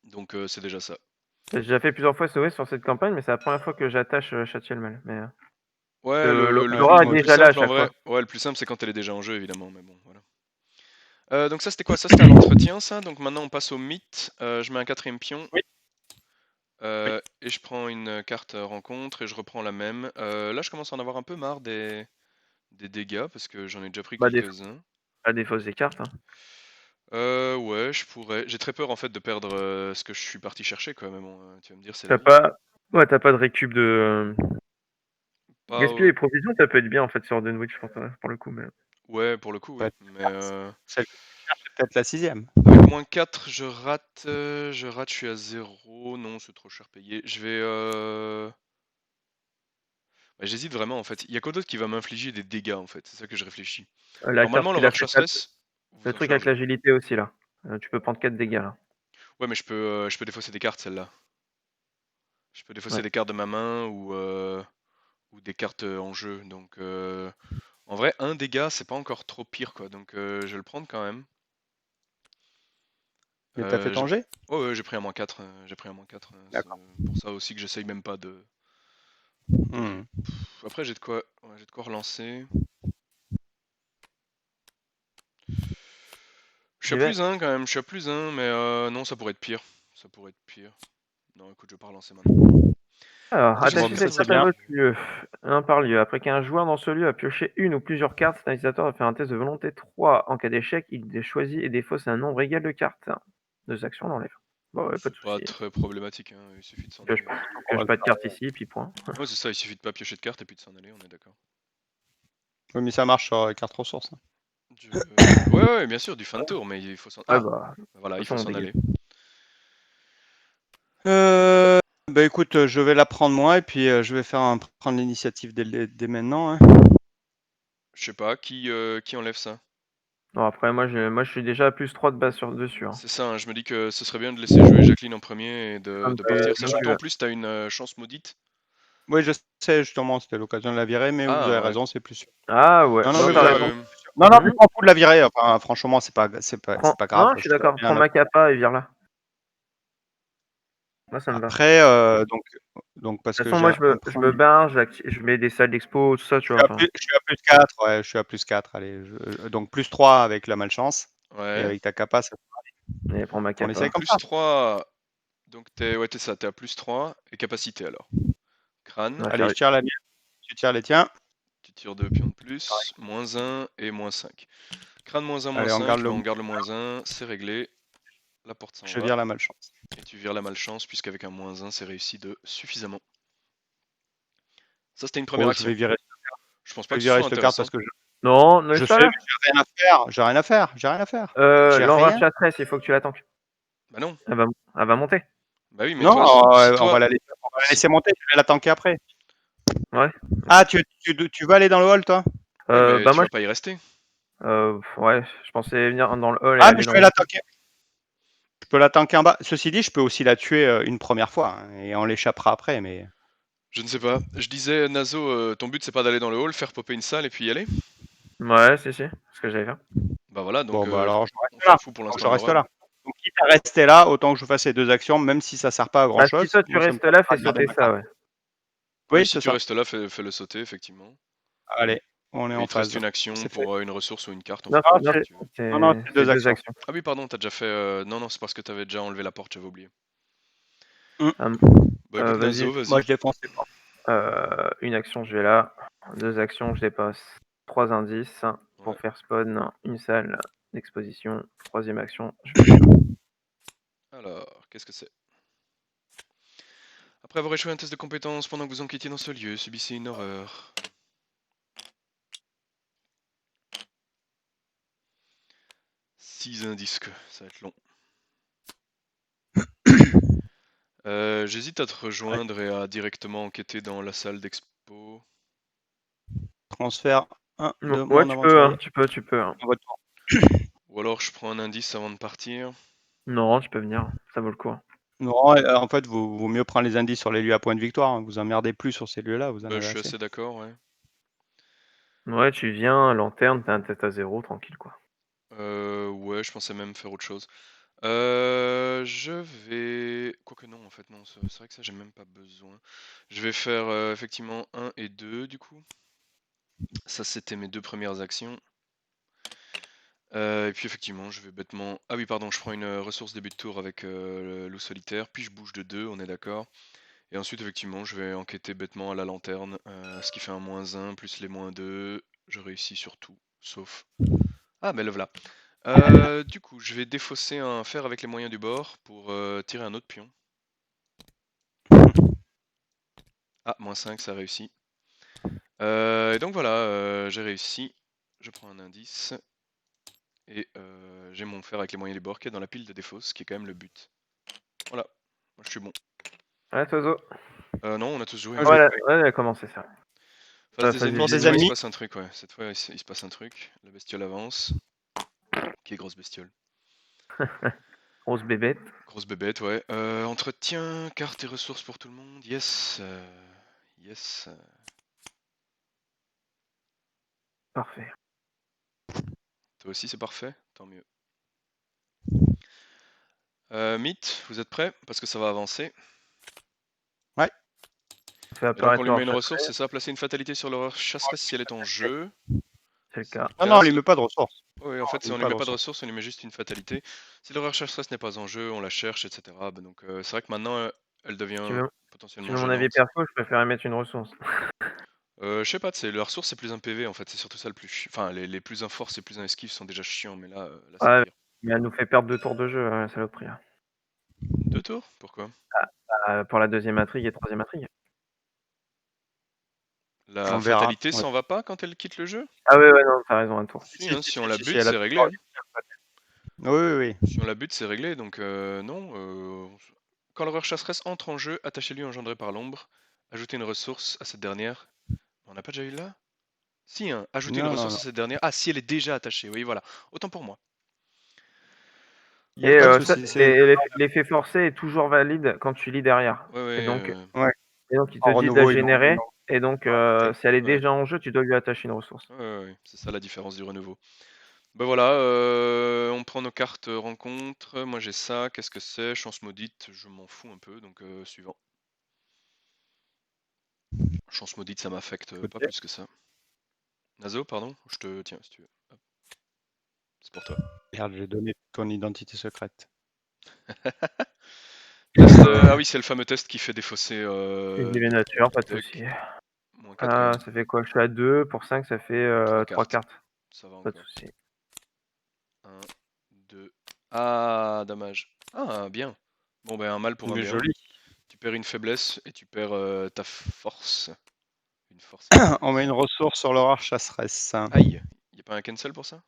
Donc c'est déjà ça. J'ai déjà fait plusieurs fois sauver sur cette campagne, mais c'est la première fois que j'attache châtier le mal. Mais Ouais, Laura est le plus déjà là à simple en chaque vrai, fois. ouais, le plus simple c'est quand elle est déjà en jeu évidemment, mais bon, voilà. Donc ça c'était quoi? Ça c'était à l'entretien ça, donc maintenant on passe au mythe. Je mets un quatrième pion. Oui. Oui. Et je prends une carte rencontre et je reprends la même. Là je commence à en avoir un peu marre des dégâts parce que j'en ai déjà pris Bah, quelques-uns. défausse des cartes. Hein. Ouais, je pourrais. J'ai très peur en fait de perdre ce que je suis parti chercher quoi, mais bon, tu vas me dire c'est la T'as vie. pas... Ouais, t'as pas de récup de... Pas, Gaspiller les provisions, ça peut être bien en fait sur Dunwich pour le coup. Mais... ouais, pour le coup oui, Ouais. mais Celle que tu cherches, c'est peut-être la 6e. avec -4 je rate, je suis à 0. Non, c'est trop cher payé. Je vais bah, j'hésite vraiment en fait. Il y a quoi d'autre qui va m'infliger des dégâts en fait, c'est ça que je réfléchis. La carte Normalement qu'il a l'horreur fait, chasseresse le vous en truc avec charge. l'agilité aussi là. Tu peux prendre 4 dégâts là. Ouais, mais je peux défausser des cartes celle-là. Je peux défausser Ouais. des cartes de ma main ou des cartes en jeu. Donc en vrai, un dégât, c'est pas encore trop pire quoi. Donc je vais le prendre quand même. Et t'as fait J'ai ton jet? oh, ouais, j'ai pris un -4. J'ai pris un -4. C'est D'accord. pour ça aussi que j'essaye même pas de. Hmm. Après, j'ai de quoi relancer. Je suis J'y à vais. +1 quand même. Je suis à +1, mais non, ça pourrait être pire. Ça pourrait être pire. Non, écoute, je vais pas relancer maintenant. Alors, Qu'est-ce que Bon, attacher c'est ça cette c'est carte à bien. votre lieu. Un par lieu. Après qu'un joueur dans ce lieu a pioché une ou plusieurs cartes, cet utilisateur a fait un test de volonté 3. En cas d'échec, il choisit et défausse un nombre égal de cartes. 2 actions, on l'enlève. Bon, ouais, pas de C'est pas soucis. très problématique, hein. Il suffit de s'en Pioche, aller. On va pioche le pas de faire. cartes ici, puis point. Ouais, c'est ça, il suffit de pas piocher de carte et puis de s'en aller, on est d'accord. Oui, mais ça marche sur carte ressources. Hein. Ouais, ouais, bien sûr, du fin de tour, mais il faut s'en. Ouais, Ah, bah, voilà, de il toute faut façon, on s'en dégage. aller. Bah écoute, je vais la prendre moi et puis je vais prendre l'initiative dès maintenant. Hein. Je sais pas, qui enlève ça? Non, après, moi, je suis déjà à +3 de base dessus. Hein. C'est ça, hein, je me dis que ce serait bien de laisser jouer Jacqueline en premier et de partir. Donc, Sachant que toi, en plus, t'as une chance maudite. Oui, je sais justement, c'était l'occasion de la virer, mais vous Ah, avez ouais. raison, c'est plus sûr. Ah ouais, Non, non, non, mais t'as vous avez raison. raison. Non, non, mais Mhm. je m'en fous de la virer. Enfin, franchement, c'est pas grave. Non, je suis Je peux d'accord. rien Prends ma capa et vire-la. Moi, ça me va. De Après, donc parce toute que façon, j'ai moi, un je premier. me barre, je mets des salles d'expo, tout ça, tu vois. Enfin, Je suis à plus 4, ouais, je suis à plus 4. Allez, donc plus 3 avec la malchance. Et Ouais. avec ta capa, et prends ma on essaye capa. comme ça. +3. Donc, ouais, t'es ça, t'es à +3. Et capacité alors. Crâne, Ouais, Allez, je tire la mienne, tu tires les tiens. tu tires 2 pions de plus. -1 et -5. Crâne -1, Allez, on -5. garde Bah, le. on garde le -1, c'est réglé. La porte s'en Je va. vire la malchance. Et tu vires la malchance, puisqu'avec un -1, c'est réussi de suffisamment. Ça, c'était une première Oh, action. Je pense pas que ce soit cette carte parce intéressant. que Non, ne je laisse sais, pas mais là. j'ai rien à faire. J'ai rien à faire. J'ai rien à faire. J'ai L'enrage rien. chasseresse, il faut que tu la tankes. Bah non. Elle va monter. Bah oui, mais Non, toi, si on va toi, la si, laisser monter. Je vais la tanker après. Ouais. Ah, tu vas aller dans le hall, toi? ouais, mais Bah tu moi, vas pas y rester. Ouais, je pensais venir dans le hall et Ah, mais aller je dans vais le... la tanker. Je peux la tanker en bas. Ceci dit, je peux aussi la tuer une première fois, hein, et on l'échappera après, mais... Je ne sais pas. Je disais, Nazo, ton but c'est pas d'aller dans le hall, faire popper une salle et puis y aller? Ouais, si, c'est ce que j'allais faire. Bah voilà, donc Bon, bah alors, je on reste s'en là. fout pour Donc, l'instant je de reste Morab. là. Donc, quitte à rester là, autant que je fasse les 2 actions, même si ça sert pas à grand Bah, si chose. toi tu Moi, ça me restes là, permettra fais de garder sauter ma ça, carte. ouais. Oui, Oui, si c'est tu ça. restes là, fais-le sauter, effectivement. Allez, on est Et en il te reste phase. une action C'est fait. pour une ressource ou une carte, en Non, fonction de Non, ce que c'est tu veux. c'est c'est 2 2 actions. actions. Ah oui, pardon, t'as déjà fait. Non, non, c'est parce que t'avais déjà enlevé la porte, j'avais oublié. Mmh. Bah écoute, Vas-y. Nazo, vas-y. Moi, je défonce les portes. Une action, je vais là. 2 actions, je dépasse 3 indices Ouais. pour faire spawn une salle d'exposition. 3e action, je fais ça. Alors, qu'est-ce que c'est? Après avoir échoué un test de compétence pendant que vous enquêtiez dans ce lieu, subissez une horreur. 6 indices, que ça va être long. J'hésite à te rejoindre et à directement enquêter dans la salle d'expo. Transfert 1 de Ouais, mon tu peux, aventurier. tu peux. À votre tour. Ou alors je prends un indice avant de partir. Non, tu peux venir, ça vaut le coup. Non, en fait, vaut mieux prendre les indices sur les lieux à point de victoire, hein. Vous emmerdez plus sur ces lieux-là, vous en Bah, avez je suis assez. assez d'accord, ouais. Ouais, tu viens, lanterne, t'as un tête à 0, tranquille, quoi. Ouais, je pensais même faire autre chose. Je vais... Quoique non, en fait, non, c'est vrai que ça, j'ai même pas besoin. Je vais faire effectivement 1 et 2, du coup. Ça, c'était mes 2 premières actions. Et puis effectivement, je vais bêtement... Ah oui, pardon, je prends une ressource début de tour avec le loup solitaire, puis je bouge de 2, on est d'accord. Et ensuite, effectivement, je vais enquêter bêtement à la lanterne, ce qui fait un -1 plus les -2. Je réussis sur tout, sauf... Ah, mais le voilà. Du coup, je vais défausser un fer avec les moyens du bord pour tirer un autre pion. Ah, -5, ça réussit. Et donc voilà, j'ai réussi. Je prends un indice. Et j'ai mon fer avec les moyens du bord qui est dans la pile de défausse, qui est quand même le but. Voilà, moi je suis bon. Ouais, Tozo. Non, on a tous joué. Ah, Hein. je vais Ouais, tuer. elle a commencé ça. Face des Phase ennemis, Pour des des cette fois il se ennemis. passe un truc, ouais. Cette fois il se passe un truc. La bestiole avance. Qui est grosse bestiole. Grosse bébête. Grosse bébête, ouais. Entretien, cartes et ressources pour tout le monde. Yes. Yes. Parfait. Toi aussi c'est parfait, tant mieux. Mythe, vous êtes prêts? Parce que ça va avancer. Ouais. Fait Et donc on apparaître lui met leur une chat, ressource, c'est ça? Placer une fatalité sur l'horreur chasseresse si elle est en jeu. c'est le C'est le cas. Non, non, cas. on lui met pas de ressources. Oui, en fait, On si lui on met lui pas met de pas de ressources. ressources, on lui met juste une fatalité. Si l'horreur chasseresse n'est pas en jeu, on la cherche, etc. Bah, donc c'est vrai que maintenant, elle Tu devient veux, tu potentiellement veux mon avis gênante. perso, je préférais mettre une ressource. Je sais pas, la ressource c'est plus un PV en fait, c'est surtout ça le plus Enfin, les plus un force et plus un esquive sont déjà chiants, mais là c'est Ouais, pire. mais elle nous fait perdre 2 tours de jeu, la saloperie. 2 tours? Pourquoi? Pour la 2e intrigue et 3e intrigue. La On verra. fatalité Ouais. s'en va pas quand elle quitte le jeu? Ah ouais, non, t'as raison, un tour. Si, hein, si on la Si, bute, elle a c'est réglé. Hein. Oui, oui, oui. Si on la bute, c'est réglé, donc non. Quand l'horreur chasseresse entre en jeu, attachez-lui engendré par l'ombre. Ajoutez une ressource à cette dernière. On n'a pas déjà eu là? Si, hein, ajoutez une Non, non, ressource non. à cette dernière. Ah, si elle est déjà attachée, oui, voilà. Autant pour moi. Il n'y Et a pas de ça, souci. l'effet forcé est toujours valide quand tu lis derrière. Ouais, Et ouais, donc, Ouais. il te En dit de la renouveau, générer. Et donc, arrêter. si elle est ouais, déjà en jeu, tu dois lui attacher une ressource. ouais, c'est ça la différence du renouveau. Bah voilà, on prend nos cartes rencontres. Moi j'ai ça, qu'est-ce que c'est? Chance maudite, je m'en fous un peu, donc suivant. Chance maudite, ça m'affecte pas Côté. plus que ça. Nazo, pardon, je te tiens si tu veux. Hop, c'est pour toi. Merde, j'ai donné ton identité secrète. Test, ah oui, c'est le fameux test qui fait défausser Exiler nature, pas de deck. souci. Moins 4 quand même. Ça fait quoi? Je suis à 2. Pour 5, ça fait 3 3 cartes. cartes. Ça va Pas de encore. souci. 1, 2. Ah, dommage. Ah, bien. Bon, ben un mal pour un Mais bien. joli. Tu perds une faiblesse et tu perds ta force. Une force et une On met faiblesse. une ressource sur l'horreur chasseresse. Aïe, y a pas un cancel pour ça?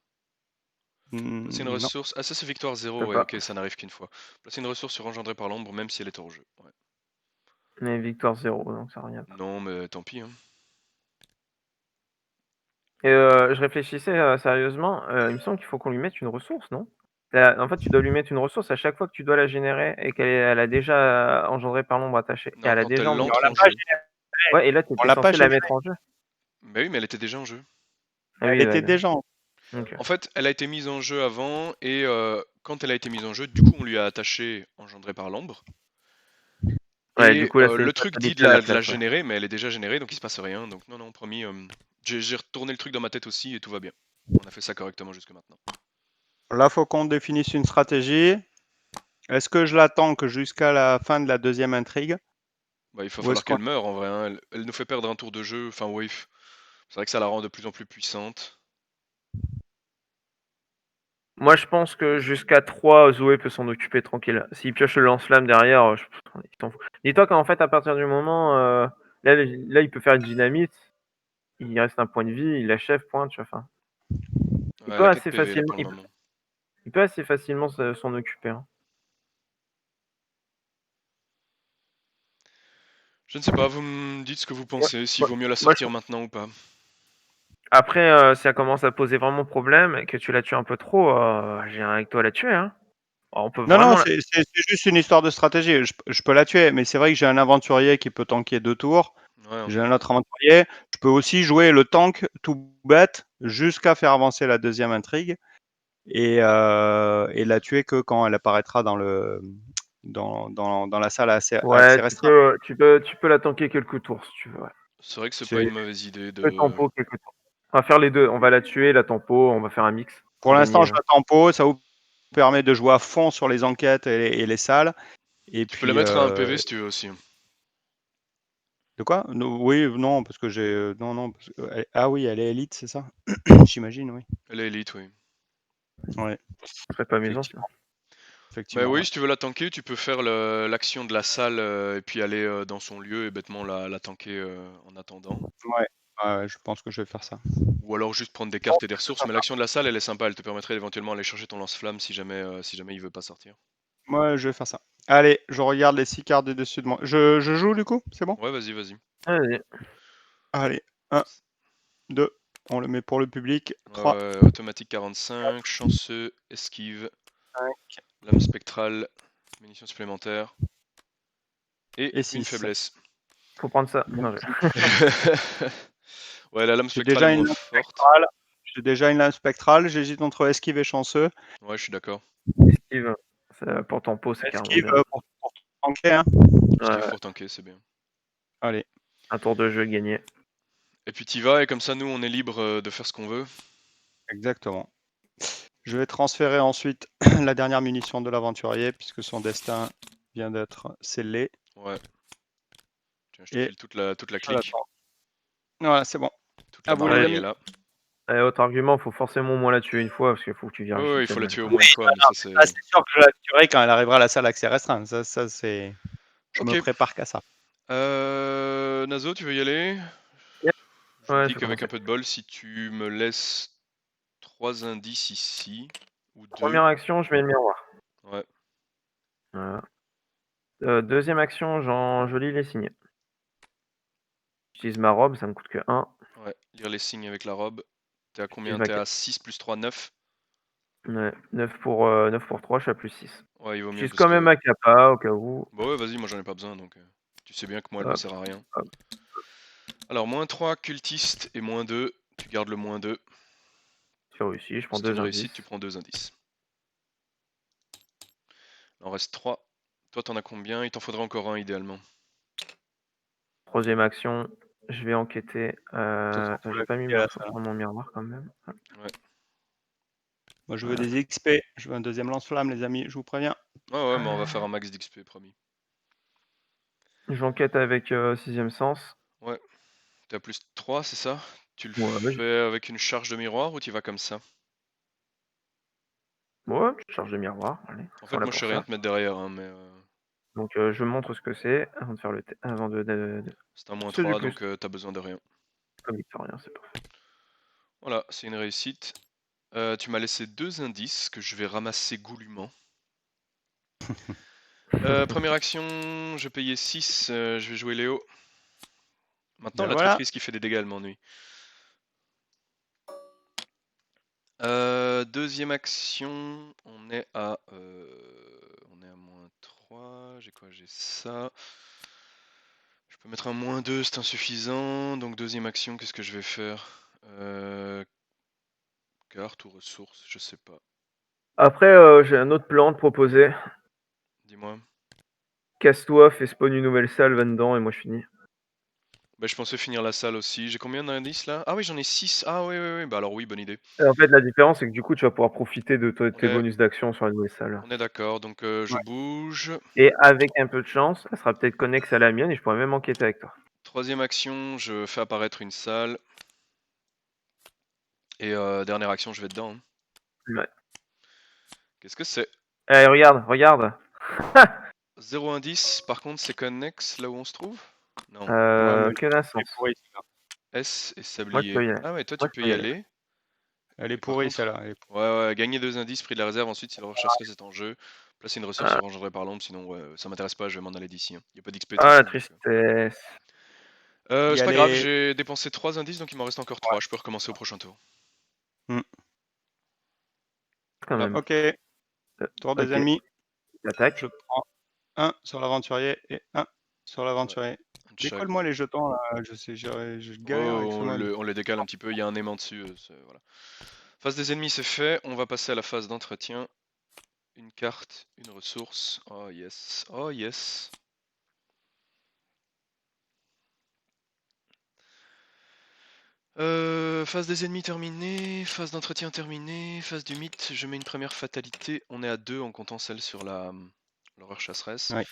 Placer une Non. ressource. Ah, ça c'est victoire Je 0, peux ouais, pas. ok, ça n'arrive qu'une fois. Placer une ressource sur engendrée par l'ombre, même si elle est hors jeu. Ouais. Mais victoire 0, donc ça revient pas. Non, mais tant pis. Hein. Et je réfléchissais sérieusement, il me semble qu'il faut qu'on lui mette une ressource, non? En fait, tu dois lui mettre une ressource à chaque fois que tu dois la générer et elle a déjà engendré par l'ombre attachée. Et Non, elle a quand déjà elle Mais on entre l'a en pas jeu. générée. Ouais, et là, tu On étais l'a pas censé la générée. mettre en jeu. Bah oui, mais elle était déjà en jeu. Ah Elle oui, était d'accord. déjà en OK. En fait, elle a été mise en jeu avant, et quand elle a été mise en jeu, du coup, on lui a attaché engendré par l'ombre. Ouais, du Et coup, là, c'est une le truc dit fatalité à la de la place, ouais. générer, mais elle est déjà générée, donc il se passe rien. Donc non, non, promis, j'ai retourné le truc dans ma tête aussi, et tout va bien. On a fait ça correctement jusque maintenant. Là, faut qu'on définisse une stratégie. Est-ce que je l'attends que jusqu'à la fin de la deuxième intrigue? Bah, il va Ou est-ce falloir qu'on... qu'elle meure en vrai, hein. Elle nous fait perdre un tour de jeu. Enfin, oui, c'est vrai que ça la rend de plus en plus puissante. Moi, je pense que jusqu'à 3, Zoé peut s'en occuper tranquille. S'il pioche le lance-flamme derrière, il s'en fout. Dis-toi qu'en fait, à partir du moment, là, il peut faire une dynamite, il reste un point de vie, il achève, point, tu vois, enfin. Il Ouais, elle peut a 4 assez PV là facilement, pour le moment. il peut assez facilement s'en occuper, hein. Je ne sais pas, vous me dites ce que vous Ouais, pensez, s'il moi, vaut mieux la moi, je- sortir maintenant ou pas. Après, si ça commence à poser vraiment problème et que tu la tues un peu trop, j'ai rien avec toi à la tuer, hein. On peut Non, non, vraiment la... c'est juste une histoire de stratégie. Je peux la tuer, mais c'est vrai que j'ai un aventurier qui peut tanker 2 tours. Ouais, J'ai ok. un autre aventurier. Je peux aussi jouer le tank tout bête jusqu'à faire avancer la deuxième intrigue et la tuer que quand elle apparaîtra dans la salle à Ouais, accès restreint. tu peux la tanker quelques tours si tu veux. Ouais. C'est vrai que c'est pas C'est une mauvaise idée Le de. tempo quelques tours. On va faire les deux. On va la tuer, la tempo, on va faire un mix Pour pour l'instant, gagner. je la tempo, ça vous permet de jouer à fond sur les enquêtes et les salles et Tu peux la puis, mettre à un PV si tu veux aussi. de quoi? No oui, non, parce que j'ai, non, non, parce que elle ah oui, elle est élite, c'est ça? J'imagine, oui. Elle est élite, oui. Ouais, Ce serait pas amusant sinon. effectivement, Bah effectivement, oui, ouais. si tu veux la tanker, tu peux faire l'action de la salle et puis aller dans son lieu et bêtement la tanker en attendant. Ouais, ouais, je pense que je vais faire ça. Ou alors juste prendre des Bon, cartes et des je vais ressources. faire Mais ça. l'action de la salle, elle est sympa. Elle te permettrait éventuellement d'aller chercher ton lance-flamme si jamais il veut pas sortir. Ouais, je vais faire ça. Allez, je regarde les 6 cartes du dessus de moi. Je joue du coup? C'est bon? Ouais, vas-y, vas-y. Allez. Allez, 1, 2, on le met pour le public. 3, Automatique 45, chanceux, esquive, 5 lame spectrale, munitions supplémentaires et et une 6. faiblesse. Faut prendre ça. Non, Magnifique. Ouais, la lame J'ai spectrale est déjà une moins lame forte. spectrale. J'ai déjà une lame spectrale. J'hésite entre esquive et chanceux. Ouais, je suis d'accord. esquive. Pour tempo, c'est carrément Esquive bien. pour tanker, hein. Esquive Ouais, pour tanker, c'est bien. Allez, un tour de jeu gagné. Et puis t'y vas, et comme ça, nous, on est libre de faire ce qu'on veut. exactement. Je vais transférer ensuite la dernière munition de l'aventurier puisque son destin vient d'être scellé. Ouais. Tiens, je te Et file toute la je clique. l'attends. Voilà, c'est bon. Toute À la vous les Ouais, maronnerie est amis. là. autre argument, faut forcément au moins la tuer une fois parce qu'il faut que tu Ouais, vérifies ouais, il que faut la elle tuer au pas. moins une fois, mais ça, Ah, c'est. c'est sûr que je la tuerai quand elle arrivera à la salle accès restreint. Ça c'est. Je me Ok. prépare qu'à ça. Nazo, tu veux y aller? Yep. Je me Ouais, je dis vais qu'avec commencer. un peu de bol, si tu me laisses 3 indices ici, ou 2. Première action, je mets le miroir. Ouais. Voilà. Deuxième action, je lis les signes. J'utilise ma robe, ça me coûte que 1. Ouais, lire les signes avec la robe. T'es à J'utilise combien? ma T'es à 6 plus 3, 9. ouais, 9 pour 3, je suis à plus 6. Ouais, il vaut mieux J'utilise parce quand même que. ma capa au cas où. Bah ouais, vas-y, moi j'en ai pas besoin donc. Tu sais bien que moi elle me Hop, sert à rien. hop. Alors, moins 3 cultiste et moins 2. Tu gardes le moins 2. J'ai réussi, je prends C'est une 2 réussite, tu indices. prends 2 indices. Il en reste 3. Toi, t'en as combien? Il t'en faudrait encore un idéalement. Troisième action, je vais enquêter. Ça sera Attends, pour j'ai la pas mis cliquer à la faut salle. prendre mon miroir quand même. Ouais. Moi, je veux Voilà. des XP. Je veux un deuxième lance-flamme, les amis. Je vous préviens. Ouais, ouais, mais on va faire un max d'XP, promis. J'enquête avec sixième sens. Ouais. T'es à plus 3, c'est ça? Tu le Ouais, fais avec une charge de miroir ou tu vas comme ça? ouais, je charge de miroir. Allez, En ils sont fait, là moi je pour sais rien ça. te mettre derrière, hein, mais Donc je montre ce que c'est avant de faire avant c'est un moins c'est du 3, plus. donc t'as besoin de rien. Comme victorien, c'est parfait. Voilà, c'est une réussite. Tu m'as laissé 2 indices que je vais ramasser goulûment. Première action, je payais 6, je vais jouer Léo. Maintenant, Ben la voilà. traîtrise qui fait des dégâts, elle m'ennuie. deuxième action, on est à -3. J'ai quoi? J'ai ça. Je peux mettre un -2, c'est insuffisant. Donc deuxième action, qu'est-ce que je vais faire? Carte ou ressources, je sais pas. Après, j'ai un autre plan à te proposer. Dis-moi. Casse-toi, fais spawn une nouvelle salle, va dedans et moi je finis. Bah, je pensais finir la salle aussi. J'ai combien d'indices là? Ah oui, j'en ai 6. Ah oui, oui, oui. Bah alors oui, bonne idée. Et en fait, la différence, c'est que du coup, tu vas pouvoir profiter de On tes est, bonus d'action sur la nouvelle salle. on est d'accord. Donc je Ouais. bouge. Et avec un peu de chance, elle sera peut-être connexe à la mienne et je pourrais même enquêter avec toi. Troisième action, je fais apparaître une salle. Et dernière action, je vais dedans, hein. Ouais. Qu'est-ce que c'est? Allez, regarde, regarde. 0 indice, par contre, c'est connexe là où on se trouve? Non. Ouais, mais Quel elle est sens. pourrie, celle-là. S et Moi, je peux sablier. y aller. Ah ouais, toi Moi, tu je peux peux y y aller. aller. Elle est Et par pourrie, contre, celle-là. ouais, gagner 2 indices, prix de la réserve, ensuite si le recherche est en jeu. Placer une ressource Ah, orangerie par l'ombre, sinon ouais, ça m'intéresse pas, je vais m'en aller d'ici, hein. Y a pas d'XP de toute la façon, donc. tristesse. Il y C'est a pas grave, les. j'ai dépensé 3 indices, donc il m'en reste encore 3. Ouais. Je peux recommencer au prochain tour. Quand Voilà. même. Ok, tour des Ok, ennemis. attaque. Je prends un sur l'aventurier et un sur Ouais, l'aventurier. un de chaque, Décolle-moi ouais. les jetons là, je galère avec ce Oh, mode. on les décale un petit peu, il y a un aimant dessus, voilà. Phase des ennemis, c'est fait. On va passer à la phase d'entretien. Une carte, une ressource. Oh yes, oh yes. Phase des ennemis terminée, phase d'entretien terminée, phase du mythe, je mets une première fatalité. On est à 2 en comptant celle sur l'horreur chasseresse. Ouais.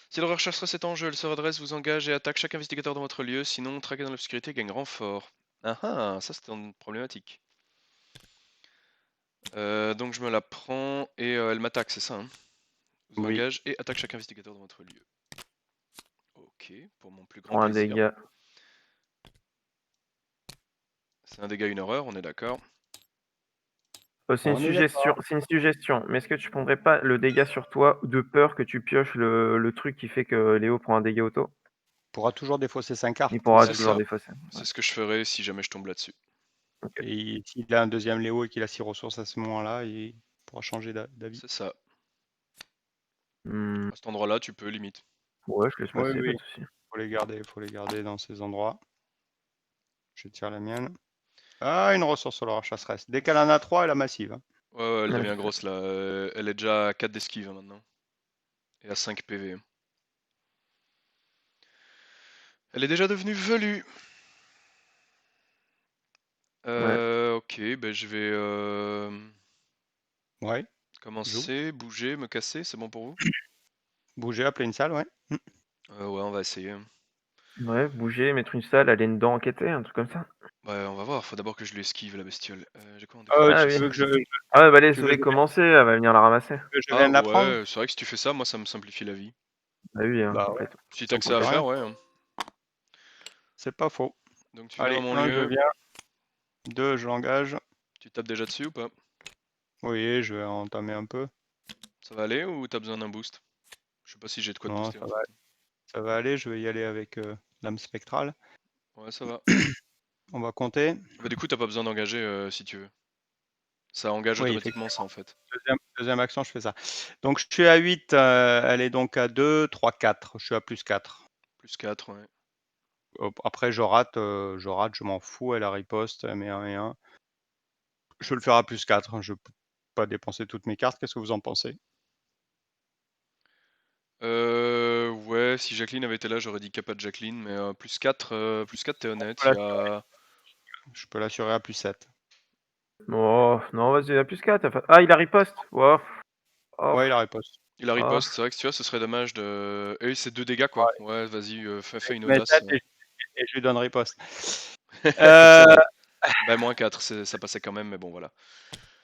Si l'horreur chasseresse est en jeu, elle se redresse, vous engage et attaque chaque investigateur dans votre lieu. Sinon, traquer dans l'obscurité gagne renfort. Ah ah, ça c'est une problématique. Donc je me la prends et elle m'attaque, c'est ça, hein? Vous Oui. engage et attaque chaque investigateur dans votre lieu. Ok, pour mon plus grand Pour un plaisir. dégât. C'est un dégât, une horreur, on est d'accord. C'est une On est suggestion, d'accord. c'est une suggestion. Mais est-ce que tu prendrais pas le dégât sur toi de peur que tu pioches le truc qui fait que Léo prend un dégât auto? On pourra toujours défausser 5 cartes, Il pourra C'est toujours ça. défausser. Ouais. C'est ce que je ferai si jamais je tombe là-dessus. Ok. Et s'il a un deuxième Léo et qu'il a 6 ressources à ce moment-là, il pourra changer d'avis. C'est ça. Hmm, À cet endroit-là, tu peux limite. ouais, je laisse Oui, passer, pas oui, de souci. faut les garder dans ces endroits. Je tire la mienne. Ah, une ressource sur la chasseresse. Dès qu'elle en a 3, elle a massive, hein. Ouais, elle Ouais, devient je sais. grosse là. Elle est déjà à 4 d'esquive, hein, maintenant. Et à 5 PV, hein. Elle est déjà devenue velue. Ouais. Ok, ben je vais Ouais, joue. commencer, bouger, me casser, c'est bon pour vous? Bouger, appeler une salle, ouais. Ouais, on va essayer, hein. Ouais, bouger, mettre une salle, aller dedans enquêter, un truc comme ça. Ouais, on va voir, faut d'abord que je lui esquive la bestiole. J'ai quoi en Ah Tu oui. défense? veux que Ah ouais, bah tu veux laisse-les que commencer, elle va venir la ramasser. je Ah vienne la prendre? ouais, c'est vrai que si tu fais ça, moi ça me simplifie la vie. Bah oui, hein, Bah ouais, complètement. Si t'as ça que ça coûte à rien. faire, ouais, hein. C'est pas faux. Donc tu viens dans Allez, mon 1, je lieu, viens. 2, je l'engage. tu tapes déjà dessus ou pas? Oui, je vais entamer un peu. Ça va aller ou t'as besoin d'un boost? Je sais pas si j'ai de quoi te Non, booster en fait. ça va aller. Je vais y aller avec l'âme spectrale. Ouais, ça va. On va compter. Bah du coup, t'as pas besoin d'engager si tu veux. Ça engage Oui, automatiquement ça effectivement. en fait. Deuxième action, je fais ça. Donc, je suis à 8. Elle est donc à 2, 3, 4. Je suis à plus 4. Plus 4, ouais. Après, je rate, je m'en fous. Elle a riposte, elle met 1 et 1. Je vais le faire à plus 4, hein. Je peux pas dépenser toutes mes cartes. Qu'est-ce que vous en pensez? Ouais, si Jacqueline avait été là, j'aurais dit capa de Jacqueline, mais plus 4, t'es honnête, Voilà, je peux l'assurer à plus 7. Oh, non, vas-y, il a plus 4. Ah, il a riposte. Wow. Oh, Ouais, il a riposte. Il a oh. riposte, c'est vrai que tu vois, ce serait dommage de. Et c'est 2 dégâts quoi. Ouais, Ouais, vas-y, fais une je mets audace. 7 et je lui donne riposte. Comme ça, Euh, ouais. Bah, moins 4, ça passait quand même, mais bon, voilà.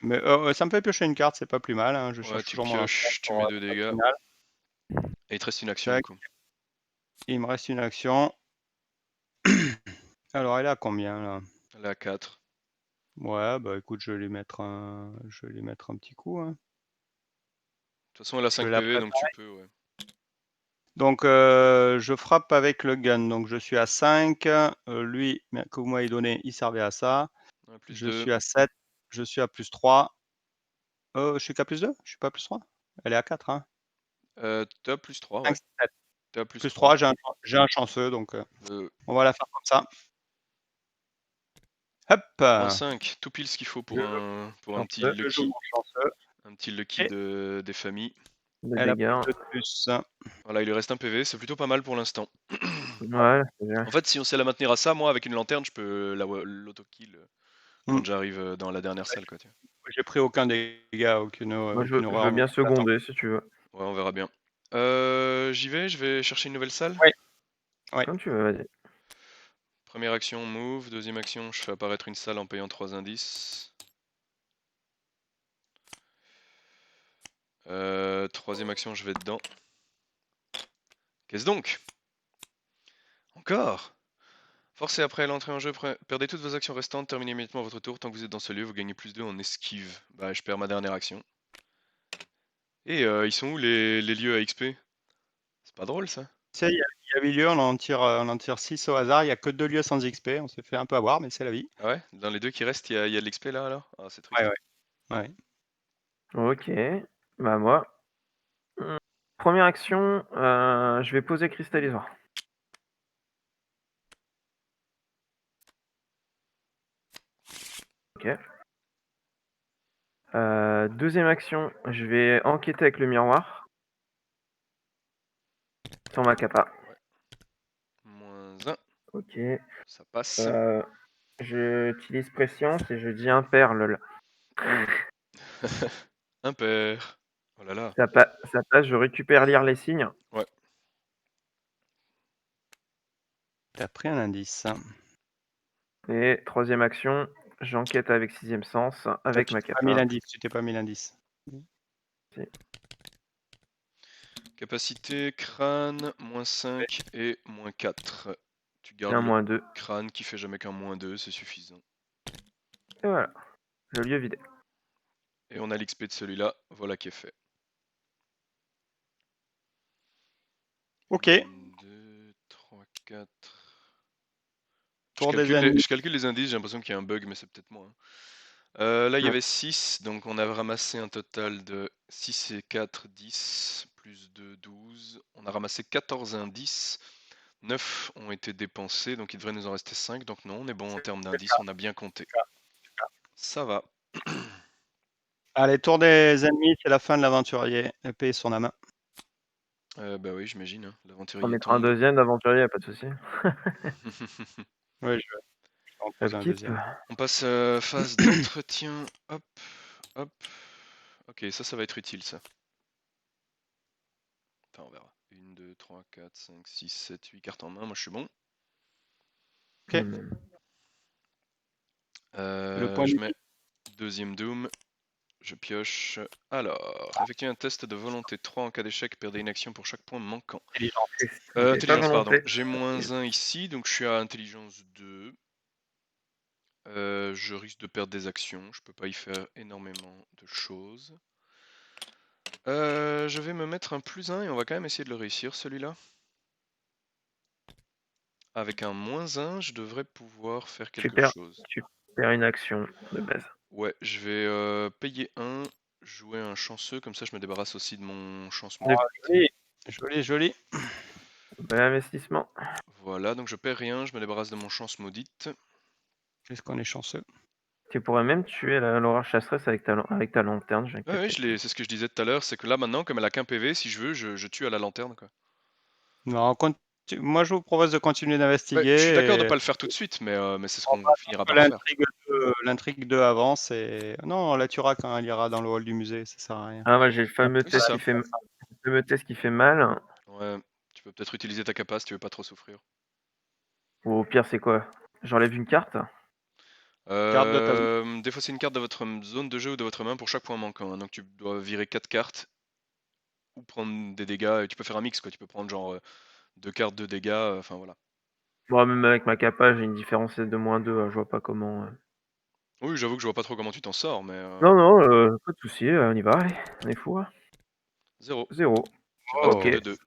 mais ça me fait piocher une carte, c'est pas plus mal, hein. Je Ouais, cherche tu toujours mon lance-pierre pioches, tu pour mets 2 la phase dégâts. finale. Et il te reste une action du Tac, coup. il me reste une action. Alors, elle est à combien là? Elle est à 4. Ouais, bah écoute, je vais lui mettre un petit coup, hein. De toute façon, elle a Je vais 5 la PV, donc tu préparer. peux, ouais. Donc, je frappe avec le gun. Donc, je suis à 5. Lui, que vous m'avez donné, il servait à ça. Ouais, plus Je 2. suis à 7. Je suis à plus 3. Je suis qu'à +2? Je suis pas +3? Elle est à 4, hein? Tu plus 3, 5, ouais. 7. Tu plus 3. +3, j'ai un chanceux, donc Euh, on va la faire comme ça. Hop! -5, tout pile ce qu'il faut Je pour un petit chanceux. je joue lucky. mon chanceux Un petit lucky et des familles. De elle a dégâts. +2 de plus. Voilà, il lui reste un PV, c'est plutôt pas mal pour l'instant. Ouais, c'est bien. En fait, si on sait la maintenir à ça, moi, avec une lanterne, je peux l'auto-kill quand Mmh. j'arrive dans la dernière salle, quoi, tu vois. J'ai pris aucun dégât, Moi, aucune je veux horreur, donc bien j'attends. seconder si tu veux. Ouais, on verra bien. J'y vais, je vais chercher une nouvelle salle. Ouais, ouais. Comme tu veux, vas-y. Première action, move. Deuxième action, je fais apparaître une salle en payant 3 indices. Troisième action, je vais dedans. Qu'est-ce donc? Encore? Forcez après l'entrée en jeu, perdez toutes vos actions restantes, terminez immédiatement votre tour. Tant que vous êtes dans ce lieu, vous gagnez +2 en esquive. Bah, je perds ma dernière action. Et ils sont où les lieux à XP? C'est pas drôle ça? Tu sais, il y a 8 lieux, on en tire 6 au hasard. Il y a que 2 lieux sans XP. On s'est fait un peu avoir, mais c'est la vie. Ah ouais? Dans les deux qui restent, il y a de l'XP là alors? Ah, c'est Ouais, triste. ouais. Ouais. Ok. Bah moi. Première action, je vais poser cristallisoire. Ok. Deuxième action, je vais enquêter avec le miroir. Sur ma capa. -1, Ok. ça passe. J'utilise prescience et je dis impair, lol. Impair. Oh là là. Ça passe, je récupère lire les signes. Ouais. T'as pris un indice. Et troisième action, j'enquête avec sixième sens, avec Tu ma t'es pas mis capa. l'indice, tu t'es pas mis l'indice. Capacité crâne, -5 et -4. Tu Et gardes un le -2. crâne qui fait jamais qu'un -2, c'est suffisant. Et voilà. Le lieu vidé. Et on a l'XP de celui-là, voilà qui est fait. Ok. 1, 2, 3, 4. Tour des ennemis. Je calcule les indices, j'ai l'impression qu'il y a un bug, mais c'est peut-être moi, hein. Là, il y Ouais. avait 6, donc on a ramassé un total de 6 et 4, 10, plus 2, 12. On a ramassé 14 indices, 9 ont été dépensés, donc il devrait nous en rester 5. Donc non, on est bon en termes d'indices, on a bien compté. Ça va. Allez, tour des ennemis, c'est la fin de l'aventurier. Épée est sur la main. Bah oui, j'imagine, hein. On L'aventurier mettra un tombe. deuxième d'aventurier, y a pas de souci. Oui, je vais en poser un Upkeep. deuxième. On passe phase d'entretien. Hop, hop. Ok, ça va être utile, ça. Enfin, on verra. 1, 2, 3, 4, 5, 6, 7, 8 cartes en main. Moi, je suis bon. Ok. Le point Je de mets deuxième Doom. Je pioche. Alors, effectuez un test de volonté 3 en cas d'échec. Perdez une action pour chaque point manquant. intelligence. C'est pas Intelligence, pardon. volonté. J'ai -1 ici, donc je suis à intelligence 2. Je risque de perdre des actions. Je peux pas y faire énormément de choses. Je vais me mettre un +1 et on va quand même essayer de le réussir celui-là. Avec un -1, je devrais pouvoir faire quelque chose. Tu perds une action de base. Ouais, je vais payer 1, jouer un chanceux, comme ça je me débarrasse aussi de mon chance Ah, maudite. joli. Joli, joli. Bon investissement. Voilà, donc je perds rien, je me débarrasse de mon chance maudite. Qu'est-ce qu'on est chanceux. Tu pourrais même tuer l'horreur chasseresse avec ta lanterne, j'ai Ouais, capté. c'est ce que je disais tout à l'heure, c'est que là maintenant, comme elle a qu'un PV, si je veux, je tue à la lanterne, quoi. Non, moi, je vous propose de continuer Ouais, d'investiguer. je suis d'accord de Et pas le faire tout de suite, mais c'est ce on va qu'on finira par faire. l'intrigue 2 avance. Et non, on la tuera quand elle ira dans le hall du musée, ça sert à rien. Ah, moi j'ai le fameux Oui, c'est test ça. qui fait mal. Ouais, tu peux peut-être utiliser ta capa si tu veux pas trop souffrir. Ou au pire, c'est quoi? J'enlève une carte. Carte de ta Défausser une carte de votre zone de jeu ou de votre main pour chaque point manquant, hein. Donc tu dois virer 4 cartes ou prendre des dégâts. Et tu peux faire un mix, quoi. Tu peux prendre genre 2 cartes de dégâts, enfin voilà. Bon, même avec ma capa, j'ai une différence de -2, je vois pas comment. Oui, j'avoue que je vois pas trop comment tu t'en sors, mais Non, non, pas de souci, on y va, allez, on est fou, hein. 0. 0. Tu rates Ok, que de 2.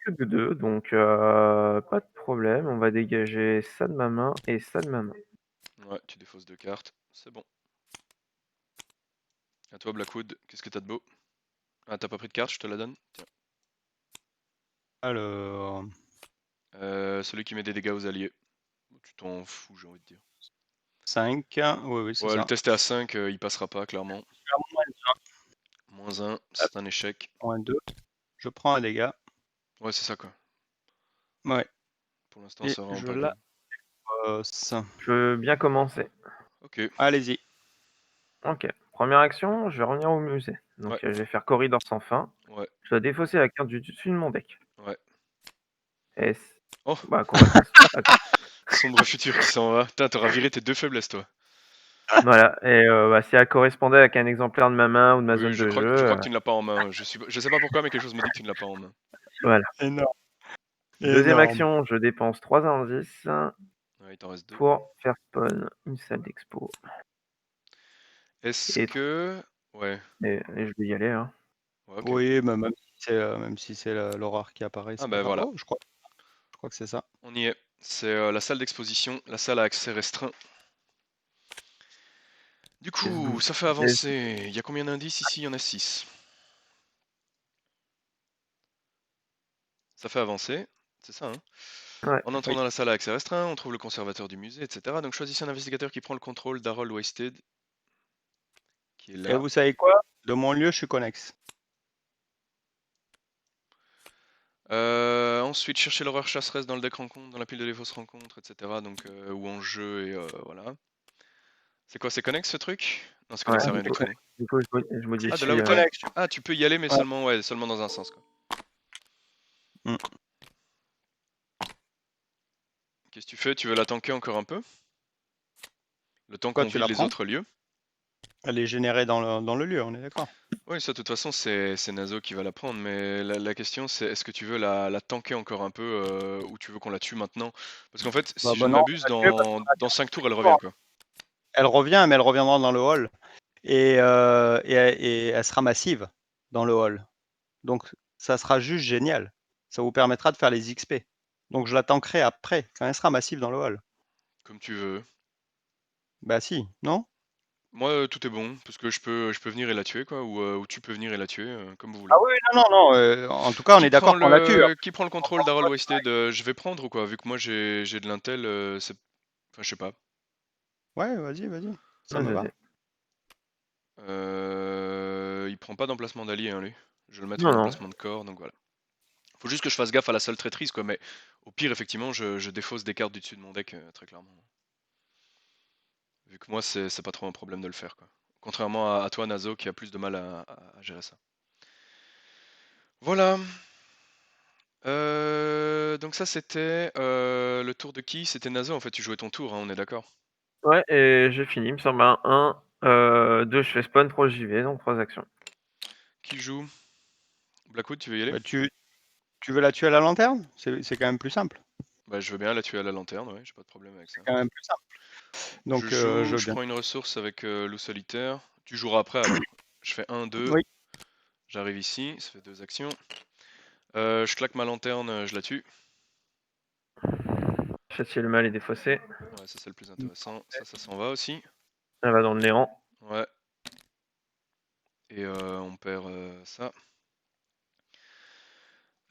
que de 2, donc pas de problème, on va dégager ça de ma main et ça de ma main. Ouais, tu défausses 2 cartes, c'est bon. À toi, Blackwood, qu'est-ce que t'as de beau? Ah, t'as pas pris de carte, je te la donne. Tiens. Alors, Celui qui met des dégâts aux alliés. Tu t'en fous, j'ai envie de dire. 5. Oui, oui, c'est Ouais, le ça. test est à 5, il passera pas, clairement. -1, c'est un échec. -2. Je prends un dégât. Ouais, c'est ça, quoi. Ouais. Pour l'instant, Et c'est vraiment je pas la grave. pose. Je veux bien commencer. Ok. Allez-y. Ok. Première action, je vais revenir au musée. Donc, Ouais. je vais faire Corridor sans fin. Ouais. Je dois défausser la carte du dessus de mon deck. Ouais. Et Oh, bah, conversation. Attends. sombre futur qui s'en va. Putain, t'auras viré tes 2 faiblesses, toi. Voilà. Et bah, si elle correspondait avec un exemplaire de ma main ou de ma Oui, zone je de crois, jeu, je crois que tu ne l'as pas en main. Je sais pas pourquoi, mais quelque chose me dit que tu ne l'as pas en main. voilà. Énorme. Deuxième Énorme. action, je dépense 3 indices Ouais, il t'en reste 2. pour faire spawn une salle d'expo. Est-ce Et, que... Ouais. et je vais y aller. Hein. Ouais, ok. Oui, mais même si c'est l'horreur qui apparaît, Ah c'est pas ben grave. voilà, Oh, je crois que c'est ça. on y est. C'est la salle d'exposition, la salle à accès restreint. Du coup, ça fait avancer. Il y a combien d'indices ici? Il y en a 6. Ça fait avancer, c'est ça, hein? Ouais. En entrant Oui. dans la salle à accès restreint, on trouve le conservateur du musée, etc. Donc choisissez un investigateur qui prend le contrôle d'Harold Wasted, qui est Et là. vous savez quoi? De mon lieu, je suis connexe. Ensuite, cherchez l'horreur chasseresse dans le deck rencontre, dans la pile de fausses rencontres, etc. Donc, ou en jeu, et voilà. C'est quoi, c'est connexe ce truc? Non, c'est Ouais, connexe à rien du du coup, tout. je Ah, de modifie. là où t'es? Connexe. Ah, tu peux y aller, mais Ouais. seulement, ouais, seulement dans un sens, quoi. Mm. Qu'est-ce que tu fais? Tu veux la tanker encore un peu? Le temps Quoi, qu'on tu vide la les prends? autres lieux? Elle est générée dans le lieu, on est d'accord. Oui, ça, de toute façon, c'est Nazo qui va la prendre, mais la question, c'est est-ce que tu veux la tanker encore un peu, ou tu veux qu'on la tue maintenant? Parce qu'en fait, si je ne Non, m'abuse, dans 5 tours, elle revient, quoi. elle revient, mais elle reviendra dans le hall. Et elle sera massive dans le hall. Donc, ça sera juste génial. Ça vous permettra de faire les XP. Donc, je la tankerai après, quand elle sera massive dans le hall. Comme tu veux. Bah si, non? Moi, tout est bon, parce que je peux venir et la tuer, quoi, ou tu peux venir et la tuer, comme vous Ah voulez. oui, non, en tout cas, on est d'accord qu'on la tue. Qui prend le contrôle d'Harold Wasted? Je vais prendre ou quoi? Vu que moi j'ai de l'intel, enfin je sais pas. Ouais, vas-y, ça me va. Vas-y. Il prend pas d'emplacement d'allié, hein, lui. Je vais le mettre Non, en non. emplacement de corps, donc voilà. Faut juste que je fasse gaffe à la seule traîtrise, quoi, mais au pire, effectivement, je défausse des cartes du dessus de mon deck, très clairement. Vu que moi, c'est pas trop un problème de le faire, quoi. Contrairement à toi, Nazo, qui a plus de mal à gérer ça. Voilà. Donc ça, c'était le tour de qui? C'était Nazo, en fait, tu jouais ton tour, hein, on est d'accord. Ouais, et j'ai fini. Il me semble 1, 2, je fais spawn, 3, j'y vais, donc 3 actions. Qui joue? Blackwood, tu veux y aller? Bah, tu veux la tuer à la lanterne? C'est quand même plus simple. Bah, je veux bien la tuer à la lanterne, ouais, j'ai pas de problème avec ça. C'est quand même plus simple. Donc, Je je joue, veux je bien. prends une ressource avec loup solitaire. Tu joueras après alors. Je fais 1, 2, Oui. j'arrive ici, ça fait 2 actions. Je claque ma lanterne, je la tue. Châtier le mal et défaussé. Ouais, ça c'est le plus intéressant. Ça s'en va aussi. Elle va dans le néant. Ouais. Et on perd ça.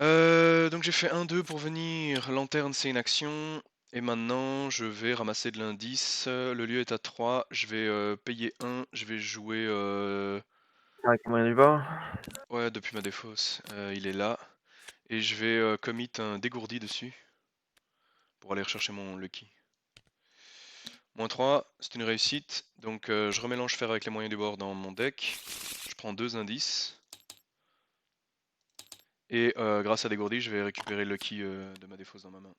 Donc j'ai fait 1, 2 pour venir. Lanterne, c'est une action. Et maintenant, je vais ramasser de l'indice. Le lieu est à 3. Je vais payer 1. Je vais jouer... Avec moyen du bord. Ouais, depuis ma défausse. Il est là. Et je vais commit un dégourdi dessus. Pour aller rechercher mon lucky. -3, c'est une réussite. Donc je remélange fer avec les moyens du bord dans mon deck. Je prends 2 indices. Et grâce à dégourdi, je vais récupérer le lucky de ma défausse dans ma main.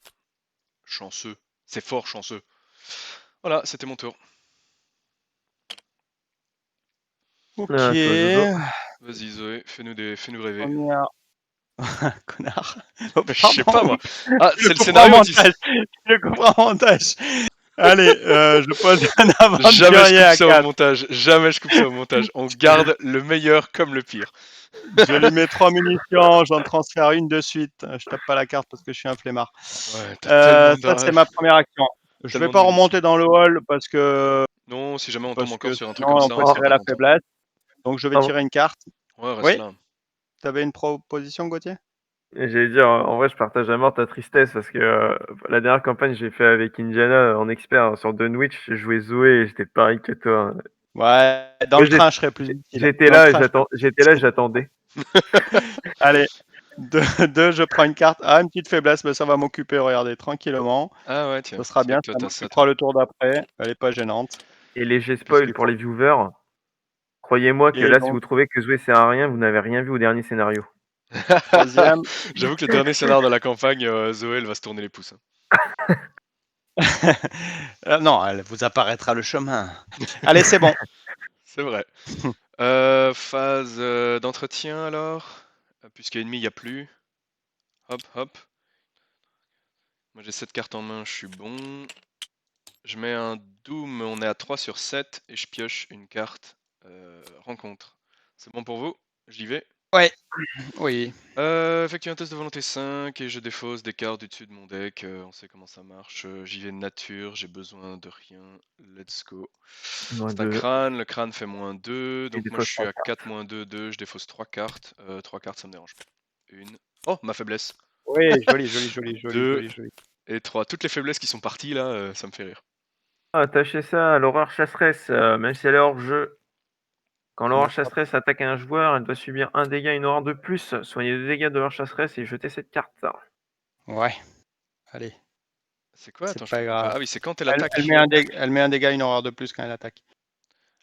Chanceux. C'est fort chanceux. Voilà, c'était mon tour. Ok. Toi, Zozo. Vas-y Zoé, fais-nous rêver. Première. Connard. Oh, Je sais pas moi. pardon. Ah, Je c'est le comprends scénario en dit. montage. Je comprends en montage. Allez, je pose un Jamais je aventurier coupe à ça au 4. montage. Jamais je coupe ça au montage. On garde le meilleur comme le pire. Je lui mets 3 munitions, j'en transfère une de suite. Je tape pas la carte parce que je suis un flemmard. Ouais, t'as tellement Ça, c'est ma première action. Je vais tellement de pas munitions. remonter dans le hall parce que Non, si jamais on tombe encore sur un truc sinon comme on ça, peut on sera tirer pas la content. faiblesse. Donc je vais Pardon. tirer une carte. Ouais, reste Oui, là. tu avais une proposition, Gauthier? Et j'allais dire, en vrai, je partage à mort ta tristesse parce que la dernière campagne, j'ai fait avec Indiana en expert sur Dunwich. J'ai joué Zoé et j'étais pareil que toi. Ouais, dans Moi, le train, je serais plus utile. j'étais Dans le là et train, je serais plus utile. j'attendais. Allez, deux, je prends une carte. Ah, une petite faiblesse, mais ça va m'occuper, regardez, tranquillement. Ah ouais, tiens, Ça sera c'est vrai bien, que toi, ça t'as ça, m'occupera toi. le tour d'après. Elle est pas gênante. Et léger Qu'est-ce spoil qu'il pour faut? les viewers. Croyez-moi que Et là, si donc, vous trouvez que Zoé sert à rien, vous n'avez rien vu au dernier scénario. troisième. J'avoue que le dernier scénar de la campagne, Zoé, elle va se tourner les pouces, hein. Non, elle vous apparaîtra le chemin. Allez, c'est bon. C'est vrai. Phase d'entretien alors. Puisqu'à ennemi, il n'y a plus. Hop, hop. Moi j'ai 7 cartes en main, je suis bon. Je mets un Doom, on est à 3 sur 7 et je pioche une carte rencontre. C'est bon pour vous? J'y vais. Ouais, oui. Effectue un test de volonté 5 et je défausse des cartes du dessus de mon deck. On sait comment ça marche. J'y vais de nature, j'ai besoin de rien. Let's go. Moins C'est un deux. crâne, le crâne fait -2. Et Donc des moi fois, je suis trois à cartes. 4 -2, 2. Je défausse 3 cartes. 3 cartes, ça me dérange pas. Une. Oh, ma faiblesse. Oui, joli, joli, joli, joli, 2 joli, joli. et 3. Toutes les faiblesses qui sont parties là, ça me fait rire. Attachez ça à l'horreur chasseresse, même si elle est hors jeu. Quand l'horreur D'accord. chasseresse attaque un joueur, elle doit subir un dégât et une horreur de plus. Soignez 2 dégâts de l'horreur chasseresse et jetez cette carte. Ouais, allez, C'est quoi? c'est Attends, je pas comprends pas. grave. Ah oui, c'est quand elle Elle attaque. met elle met un dégât, une horreur de plus quand elle attaque.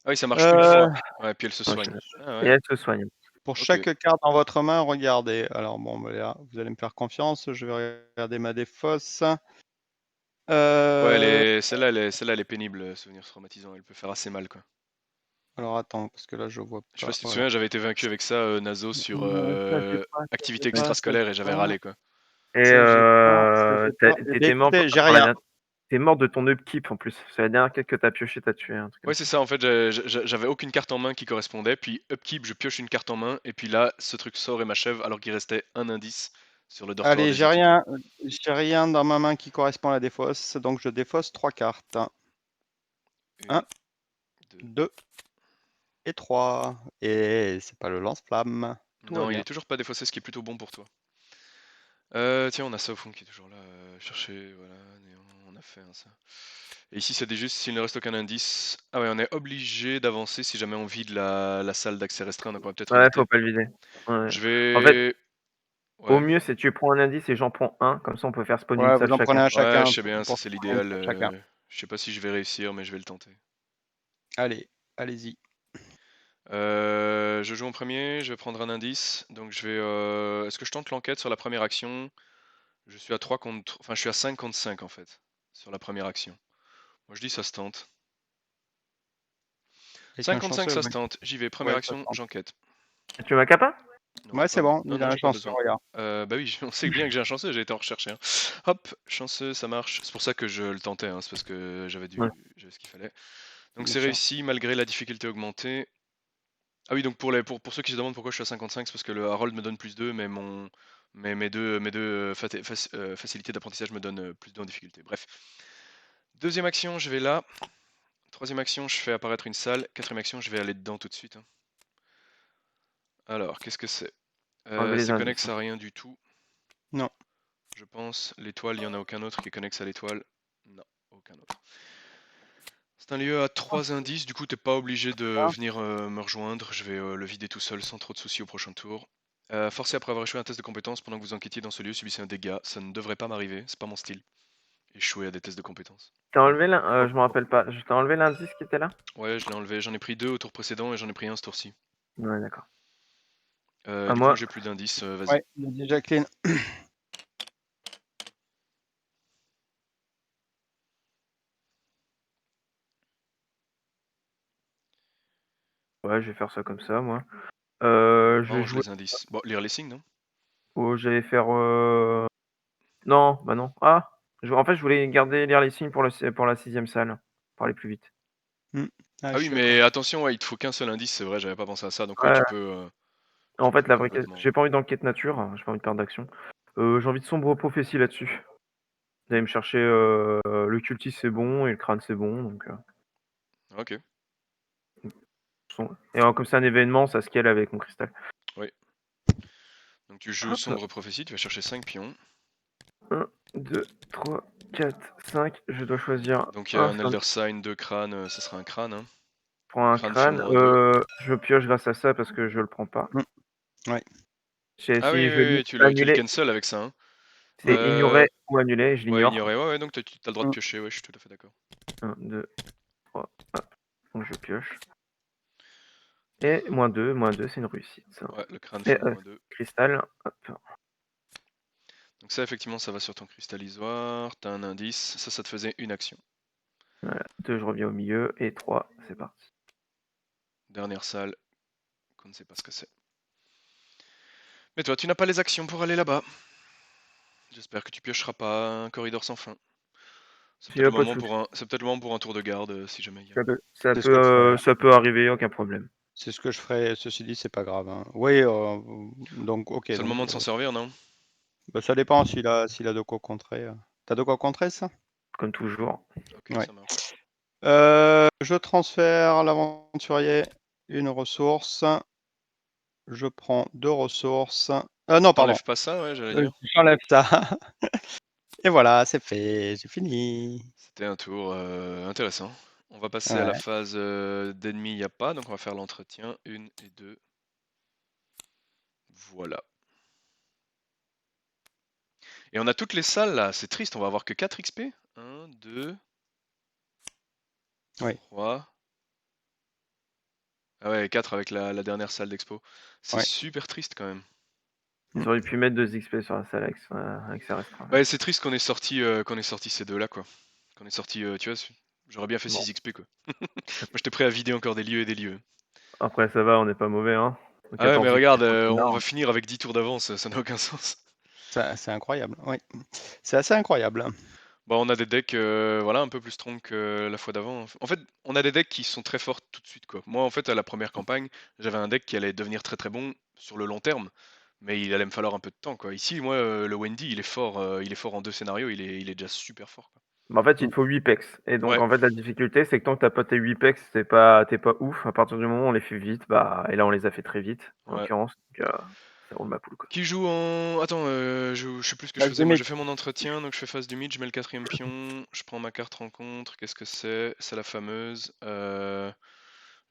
Ah oui, ça marche une Euh, fois. Ouais, puis elle se Ok. soigne. Ah Et ouais, elle se soigne. pour ok. chaque carte dans votre main, regardez. Alors bon, bah, là, vous allez me faire confiance. Je vais regarder ma défausse. Ouais, Euh, celle-là, elle est pénible, souvenir traumatisant. Elle peut faire assez mal, quoi. alors attends, parce que là, je vois Je sais pas pas. si tu te Voilà. souviens, j'avais été vaincu avec ça, Nazo, sur Ça, j'ai pas, ça, j'ai activité pas, ça, extrascolaire j'ai et j'avais pas. râlé, quoi. Et Ça, j'ai pas. Ça, j'ai pas. Eh bien, t'étais mort, écoutez, j'ai rien. t'es mort de ton upkeep en plus. C'est la dernière carte que t'as pioché, t'as tué. Un truc comme Ouais, ça. c'est ça, en fait, j'avais aucune carte en main qui correspondait, puis upkeep, je pioche une carte en main, et puis là, ce truc sort et m'achève, alors qu'il restait un indice sur le dortoir Allez, des équipés. j'ai rien dans ma main qui correspond à la défausse, donc je défausse 3 cartes. Une, 1, deux. 2 et 3. Et c'est pas le lance-flamme. Tout va Non, il bien. est toujours pas défaussé, ce qui est plutôt bon pour toi. Tiens, on a ça au fond qui est toujours là. Chercher, voilà, néant, on a fait ça. Et ici, c'est des juste s'il ne reste aucun indice. Ah ouais, on est obligé d'avancer si jamais on vide la salle d'accès restreint, donc on va peut-être Ouais, éviter. faut pas le vider. Ouais. Je En fait, vais. au Ouais. mieux, c'est tu prends un indice et j'en prends un. Comme ça, on peut faire spawn une Ouais, vous salle en prenez chacun. un Ouais, chacun je sais bien, ça pour c'est prendre une l'idéal. carte chacun. Je sais pas si je vais réussir, mais je vais le tenter. Allez, allez-y. Je joue en premier, je vais prendre un indice. Donc je vais. Est-ce que je tente l'enquête sur la première action? Je suis à 3 contre. Enfin, je suis à 5 contre 5 en fait. Sur la première action. Moi je dis ça se tente. Avec un 55 chanceux, ça se ouais. tente. J'y vais. Première Ouais, ça action, tente. j'enquête. Tu m'as capa? Non, Ouais, j'ai pas c'est besoin. bon, Non, il a non, un j'ai pas chanceux, besoin. regarde. Bah oui, on sait bien que j'ai un chanceux, j'ai été en rechercher un. Hop, chanceux, ça marche. C'est pour ça que je le tentais, hein, c'est parce que Ouais. j'avais ce qu'il fallait. Donc Bien c'est sûr. réussi malgré la difficulté augmentée. Ah oui, donc pour ceux qui se demandent pourquoi je suis à 55, c'est parce que le Harold me donne +2, mais mes deux facilités d'apprentissage me donnent +2 en difficulté. Bref. Deuxième action, je vais là. Troisième action, je fais apparaître une salle. Quatrième action, je vais aller dedans tout de suite, hein. Alors, qu'est-ce que c'est? Enlever les C'est indices. connexe à rien du tout, Non. je pense. L'étoile, il n'y en a aucun autre qui est connexe à l'étoile. Non, aucun autre. C'est un lieu à 3 indices, du coup t'es pas obligé de venir me rejoindre, je vais le vider tout seul sans trop de soucis au prochain tour. Forcé après avoir échoué un test de compétences pendant que vous enquêtiez dans ce lieu, subissez un dégât, ça ne devrait pas m'arriver, c'est pas mon style. Échouer à des tests de compétences. T'as enlevé je me rappelle pas. Je t'ai enlevé l'indice qui était là? Ouais, je l'ai enlevé, j'en ai pris 2 au tour précédent et j'en ai pris un ce tour-ci. Ouais, d'accord. Et À du coup moi moi. j'ai plus d'indices, vas-y. Ouais, il a déjà clean. Ouais, je vais faire ça comme ça, moi. Je vais Mange jouer. les indices. Bon, lire les signes, non? Oh, j'allais faire. Non, bah non. Ah! En fait, je voulais lire les signes pour la 6ème salle. Pour aller plus vite. Ah, Ah je oui, suis d'accord. mais attention, ouais, il te faut qu'un seul indice, c'est vrai, j'avais pas pensé à ça, donc ouais, Ouais. En tu fait, peux la vraie question, complètement. j'ai pas envie d'enquête nature, j'ai pas envie de perdre d'action. J'ai envie de sombre prophétie là-dessus. Vous allez me chercher, le cultiste c'est bon et le crâne c'est bon, donc Ok. son. Et comme c'est un événement, ça scale avec mon cristal. Donc tu joues Hop. sombre prophétie, tu vas chercher 5 pions. 1, 2, 3, 4, 5. Je dois choisir Donc il y a un flamme. Elder Sign, 2 crânes, ça sera un crâne. Hein. Je prends un Crâne fait crâne. -2. Je pioche grâce à ça parce que je le prends pas. Ouais. Ah oui, Si je oui, lis oui, tu le annuler, cancel avec ça. Hein. c'est ignorer ou annuler, je Ouais, l'ignore. ignorer, ouais, donc t'as le droit de piocher, ouais, je suis tout à fait d'accord. 1, 2, 3, hop. Donc je pioche. Et -2, c'est une réussite. Ça. Ouais, le crâne Et fait -2. cristal, hop. Donc ça, effectivement, ça va sur ton cristallisoire. T'as un indice. Ça te faisait une action. Voilà. 2, je reviens au milieu. Et 3, c'est parti. Dernière salle, qu'on ne sait pas ce que c'est. Mais toi, tu n'as pas les actions pour aller là-bas. J'espère que tu piocheras pas un corridor sans fin. C'est S'il y peut-être a le pas de moment souci. le moment pour un tour de garde, si jamais il y a. Ça C'est ce que je ferais. ça peut arriver, aucun problème. C'est ce que je ferais. Ceci dit, c'est pas grave. Hein. Oui, donc ok. C'est le Donc, moment de s'en servir, non? bah, ça dépend s'il a de quoi contrer. T'as de quoi contrer ça? Comme toujours. Ok, Ouais. ça marche. Je transfère l'aventurier une ressource. Je prends 2 ressources. Non, pardon. T'enlèves pas ça, ouais, j'allais dire. J'enlève ça. Et voilà, c'est fait. J'ai fini. C'était un tour intéressant. On va passer à la Ouais. phase d'ennemis, il n'y a pas, donc on va faire l'entretien, 1 et 2. Voilà. Et on a toutes les salles là, c'est triste, on va avoir que 4 XP. 1, 2, Oui. 3. Ah ouais, 4 avec la dernière salle d'expo. C'est Ouais. super triste quand même. Ils auraient pu mettre 2 XP sur la salle avec ça restreint. Ouais, c'est triste qu'on ait sorti ces deux là quoi. Qu'on ait sorti, tu vois, j'aurais bien fait Bon. 6 XP quoi. Moi j'étais prêt à vider encore des lieux et des lieux. Après, ça va, on n'est pas mauvais. Hein. Ah ouais, mais 14 regarde, XP, on va finir avec 10 tours d'avance, ça n'a aucun sens. C'est incroyable. Oui. C'est assez incroyable. Bon, on a des decks voilà, un peu plus strong que la fois d'avant. En fait, on a des decks qui sont très forts tout de suite quoi. Moi en fait à la première campagne, j'avais un deck qui allait devenir très très bon sur le long terme, mais il allait me falloir un peu de temps quoi. Ici, moi le Wendy, il est fort en 2 scénarios, il est déjà super fort quoi. Bah, en fait, il te faut 8 pex. Et donc, Ouais, en fait, la difficulté, c'est que tant que t'as pas tes 8 pex, t'es pas ouf. À partir du moment où on les fait vite, bah, et là, on les a fait très vite, en ouais. l'occurrence. Donc, ça roule ma poule, quoi. Qui joue en. Attends, je sais plus ce que je Phase faisais. du Moi, mid. j'ai fait mon entretien, donc je fais phase du mid, je mets le 4ème pion, je prends ma carte rencontre. Qu'est-ce que c'est? C'est la fameuse.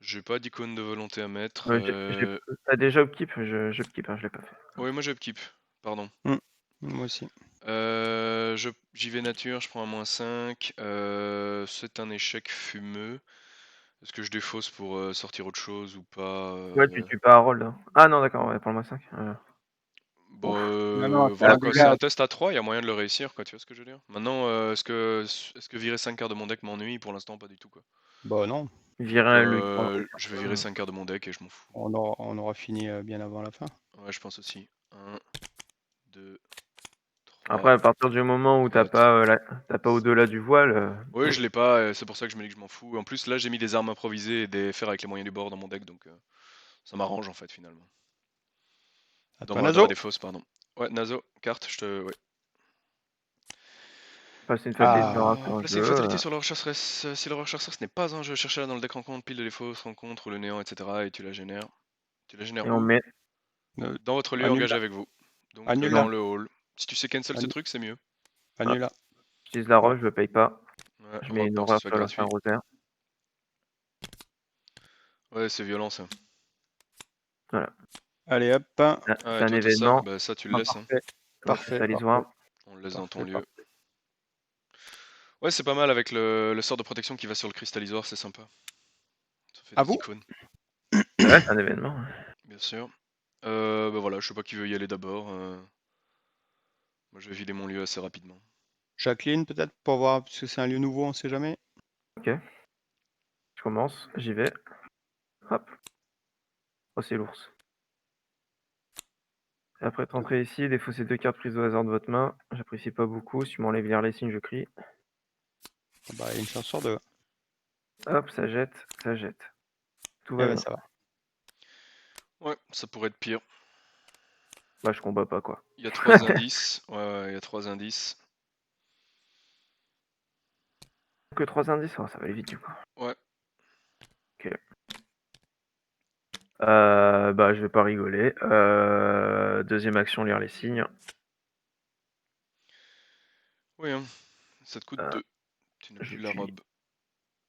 J'ai pas d'icône de volonté à mettre. T'as déjà upkeep? Je upkeep, hein, je l'ai pas fait. Oui, moi j'ai upkeep, pardon. Moi aussi. J'y vais nature, je prends un -5. C'est un échec fumeux. Est-ce que je défausse pour sortir autre chose ou pas? Ouais, tu tues pas Harold. Hein. Ah non, d'accord, ouais, pour le -5. Bon, Ouf. Non, c'est voilà un quoi, c'est dégât. un test à 3, il y a moyen de le réussir, quoi, tu vois ce que je veux dire? Maintenant, est-ce que virer 5 cartes de mon deck m'ennuie? Pour l'instant, pas du tout, quoi. Bah non. Virer Donc, un Luc. je vais virer 5 cartes de mon deck et je m'en fous. On aura fini bien avant la fin. Ouais, je pense aussi. 1, 2, Après, 3, à partir du moment où t'as 4. pas, t'as pas au-delà du voile. Oui, je l'ai pas, c'est pour ça que je me dis que je m'en fous. En plus, là, j'ai mis des armes improvisées et des fers avec les moyens du bord dans mon deck, donc ça m'arrange en fait, finalement. À toi, Dans ma Nazo. défausse, pardon. Ouais, Nazo, carte, ouais. Passer une fatalité Ah. miracle en Placer une jeu. fatalité sur l'horreur chasseresse. Si l'horreur chasseresse n'est pas un jeu, cherchez-la dans le deck rencontre, pile de défausse, rencontre ou le néant, etc. Et tu la génères. Tu la génères Et on où? met. Dans votre lieu Annule engagé là. avec vous. Donc Annule dans là. le hall. Si tu sais cancel ce truc, c'est mieux. Annule là. J'utilise la Voilà. roche, je le paye pas. Ouais, Je on va mets une pas que ce horreur soit sur la fin gratuit. rosaire. Ouais, c'est violent ça. Voilà. Allez hop. Là, Ah, c'est et un toi t'as ça? événement. Bah ça tu le Ah, laisses. Hein. Parfait. Le Parfait. cristallisoire. On le laisse dans ton Parfait. lieu. Ouais, c'est pas mal avec le sort de protection qui va sur le cristallisoire, c'est sympa. Ça fait À des vous. icônes, Ouais, c'est un événement. bien sûr. Bah voilà, je sais pas qui veut y aller d'abord. Moi je vais vider mon lieu assez rapidement. Jacqueline peut-être pour voir parce que c'est un lieu nouveau, on sait jamais. Ok. Je commence, j'y vais. Hop. Oh, c'est l'ours. Après rentrer ici, défausser 2 cartes prises au hasard de votre main. J'apprécie pas beaucoup. Si tu m'enlèves lire les signes, je crie. Ah bah, il y a une chance sur deux. Hop, ça jette, ça jette. Tout Eh va ben bien. ça va. Ouais, ça pourrait être pire. Bah, je combats pas, quoi. Il y a 3 indices. Ouais, il y a 3 indices. Que 3 indices, oh, ça va aller vite, du coup. Ouais. Ok. Bah, je vais pas rigoler. Deuxième action, lire les signes. Oui, hein. Ça te coûte Euh, 2. Tu n'as plus la J'utilise.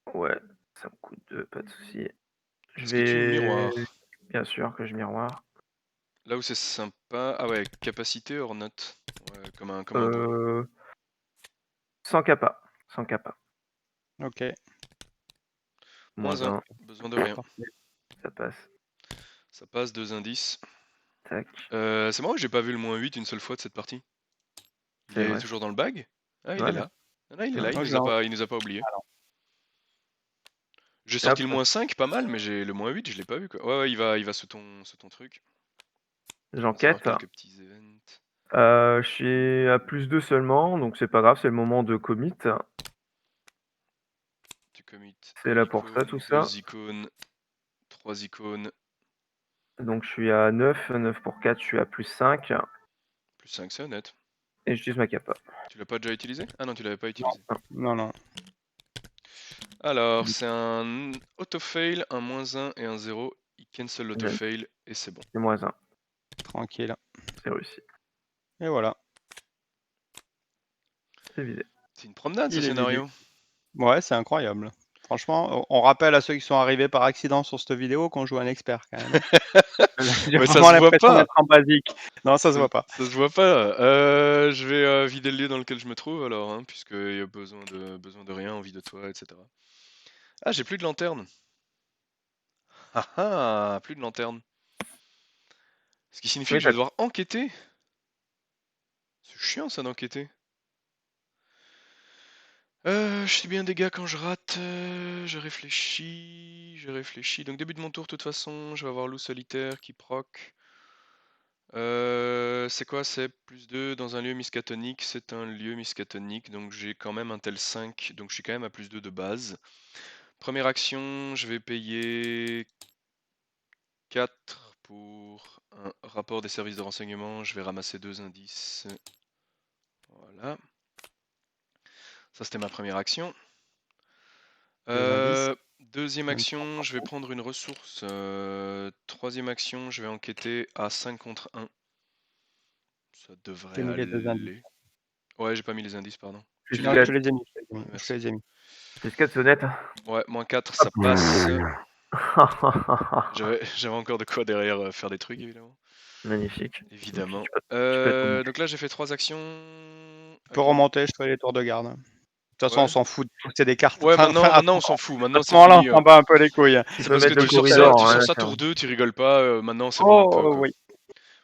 robe. Ouais, ça me coûte 2, pas de souci. Je Est-ce que tu miroirs? vais. Bien sûr que je miroir. Là où c'est sympa. Ah ouais, capacité hors note. Ouais, comme un doigt. Sans capa. Sans capa. Ok. Moins Moins 1. 1, Besoin de rien. Parfait. ça passe. Ça passe, 2 indices. Tac. C'est marrant que j'ai pas vu le moins 8 une seule fois de cette partie. Il C'est est vrai. toujours dans le bag? Ah, il Ouais, est là. Ah, là, il est ouais. là, Moi, je l'ai en- il nous a pas oublié. Alors, J'ai Et hop, sorti le moins 5, pas mal, mais j'ai le moins 8, je l'ai pas vu quoi. Ouais, ouais, il va sous ton truc. On va recevoir j'enquête. quelques petits events. Je suis à plus 2 seulement, donc c'est pas grave, c'est le moment de commit. Tu commit C'est une là pour ça, icône, tout ça. 2 icônes, 3 icônes, Donc je suis à 9, 9 pour 4, je suis à plus 5. plus 5, c'est honnête. Et j'utilise ma capa. Tu l'as pas déjà utilisé? Ah non, tu l'avais pas non, utilisé. non, non. Alors, c'est un auto-fail, un moins 1 et un 0. Il cancel l'auto-fail et c'est bon. C'est moins 1, Tranquille. c'est réussi. Et voilà. C'est vidé. C'est une promenade ce Il est vidé. scénario. Ouais, c'est incroyable. Franchement, on rappelle à ceux qui sont arrivés par accident sur cette vidéo qu'on joue un expert quand même. J'ai Ouais, ça vraiment se voit l'impression pas. d'être en basique. Non, ça se voit pas. Ça se voit pas. Je vais vider le lieu dans lequel je me trouve alors, hein, puisqu'il y a besoin de rien, envie de toi, etc. Ah, j'ai plus de lanterne. Ah ah, plus de lanterne. Ce qui signifie Oui, que je vais devoir enquêter. C'est chiant ça d'enquêter. Je suis bien des gars quand je rate. Je réfléchis. Donc début de mon tour, de toute façon, je vais avoir loup solitaire qui proc. C'est quoi? C'est plus 2 dans un lieu miskatonique. C'est un lieu miskatonique, donc j'ai quand même un tel 5, donc je suis quand même à plus 2 de base. Première action, je vais payer 4 pour un rapport des services de renseignement. Je vais ramasser 2 indices. Voilà. Ça, c'était ma première action. Deux indices. Deuxième Même action, je vais prendre une ressource. Troisième action, je vais enquêter à 5 contre 1. Ça devrait J'ai mis les deux indices. aller. Ouais, j'ai pas mis les indices, pardon. plus Non, je te 4. les ai mis. Ouais, Je te merci. les ai mis. Plus 4 sonnettes. Ouais, moins 4, ça passe. J'avais encore de quoi derrière faire des trucs, évidemment. Magnifique. Évidemment. Tu peux être mon Donc là, j'ai fait 3 actions. Tu peux remonter, je ferai les tours de garde. De toute façon, on Ouais. s'en fout de pousser des cartes. Ouais, Enfin, maintenant on s'en fout. à Maintenant, ce c'est moment-là, fini. on s'en bat un peu les couilles. Tu C'est peux parce que mettre le tu sors ça, corridor. tu Hein, sors ça d'accord. tour 2, tu rigoles pas. Maintenant, c'est bon un peu, Oh quoi. oui,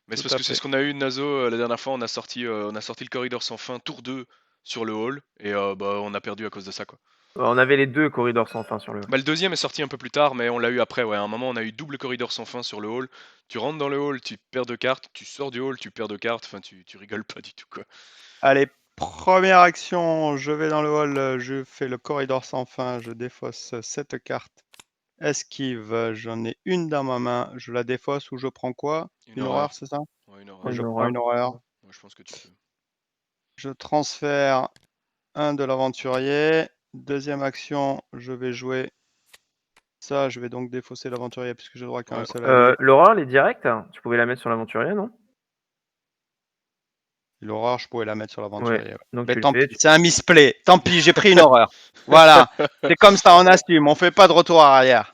Mais c'est tout parce à que c'est fait. ce qu'on a eu de Nazo la dernière fois. On a sorti le corridor sans fin, tour 2 sur le hall. Et bah, on a perdu à cause de ça, quoi. On avait les deux corridors sans fin sur le. Bah, le deuxième est sorti un peu plus tard, mais on l'a eu après. Ouais, à un moment, on a eu double corridor sans fin sur le hall. Tu rentres dans le hall, tu perds 2 cartes. Tu sors du hall, tu perds 2 cartes. Enfin, tu rigoles pas du tout, quoi. Allez, première action, je vais dans le hall, je fais le corridor sans fin, je défausse cette carte. Esquive, j'en ai une dans ma main, je la défausse ou je prends quoi? Une horreur, c'est ça? Ouais, une Et horreur. je Une prends une horreur. Moi, je pense que tu peux. Je transfère un de l'aventurier. Deuxième action, je vais jouer ça, je vais donc défausser l'aventurier puisque j'ai droit qu'à un seul allié. Laura, elle est directe. Tu pouvais la mettre sur l'aventurier, non? L'horreur, je pourrais la mettre sur Ouais. l'aventurier. Ouais. Donc Mais tu le tant fais. pis, c'est un misplay. Tant pis, j'ai pris une horreur. Voilà. C'est comme ça, on assume. On fait pas de retour arrière.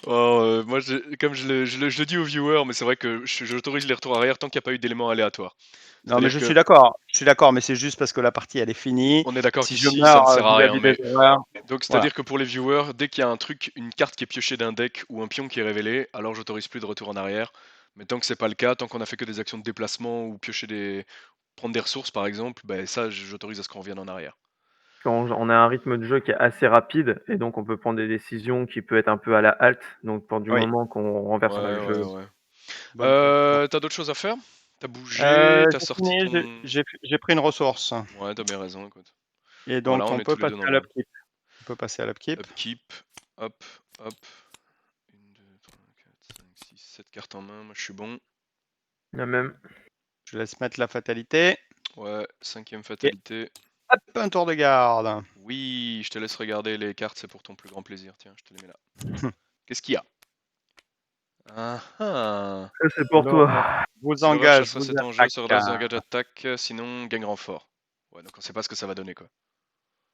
Oh, moi, comme je le dis aux viewers, mais c'est vrai que j'autorise les retours arrière tant qu'il n'y a pas eu d'éléments aléatoires. Non, mais C'est-à-dire je que suis d'accord. Je suis d'accord, mais c'est juste parce que la partie, elle est finie. on est d'accord Si je qu'ici, ça ne meurs sert à rien. vis-à-vis des Mais horreurs, donc, voilà. c'est-à-dire que pour les viewers, dès qu'il y a un truc, une carte qui est piochée d'un deck ou un pion qui est révélé, alors j'autorise plus de retour en arrière. Mais tant que c'est pas le cas, tant qu'on a fait que des actions de déplacement ou prendre des ressources par exemple, ben ça, j'autorise à ce qu'on revienne en arrière. On a un rythme de jeu qui est assez rapide et donc on peut prendre des décisions qui peut être un peu à la halte. Donc pour du Oui. moment qu'on renverse un peu le jeu. Ouais. Bonne question. T'as d'autres choses à faire? T'as bougé, t'as J'ai sorti fini, ton. j'ai pris une ressource. Ouais, t'as bien raison, écoute. Et Voilà, donc, on on est peut tous les deux passer dans à le même. l'upkeep. On peut passer à l'upkeep. Upkeep, hop. 1, 2, 3, 4, 5, 6, 7 cartes en main, moi je suis bon. La même. Je laisse mettre la fatalité. Ouais, 5ème Et fatalité. hop, un tour de garde. Oui, je te laisse regarder les cartes, c'est pour ton plus grand plaisir. Tiens, je te les mets là. Qu'est-ce qu'il y a? Ah ah. Ça, c'est pour Alors, toi. vous Si l'horreur engage, chassera vous cet enjeu, ce relance attaque. engage attaque, sinon gagne renfort. Ouais, donc on sait pas ce que ça va donner, quoi.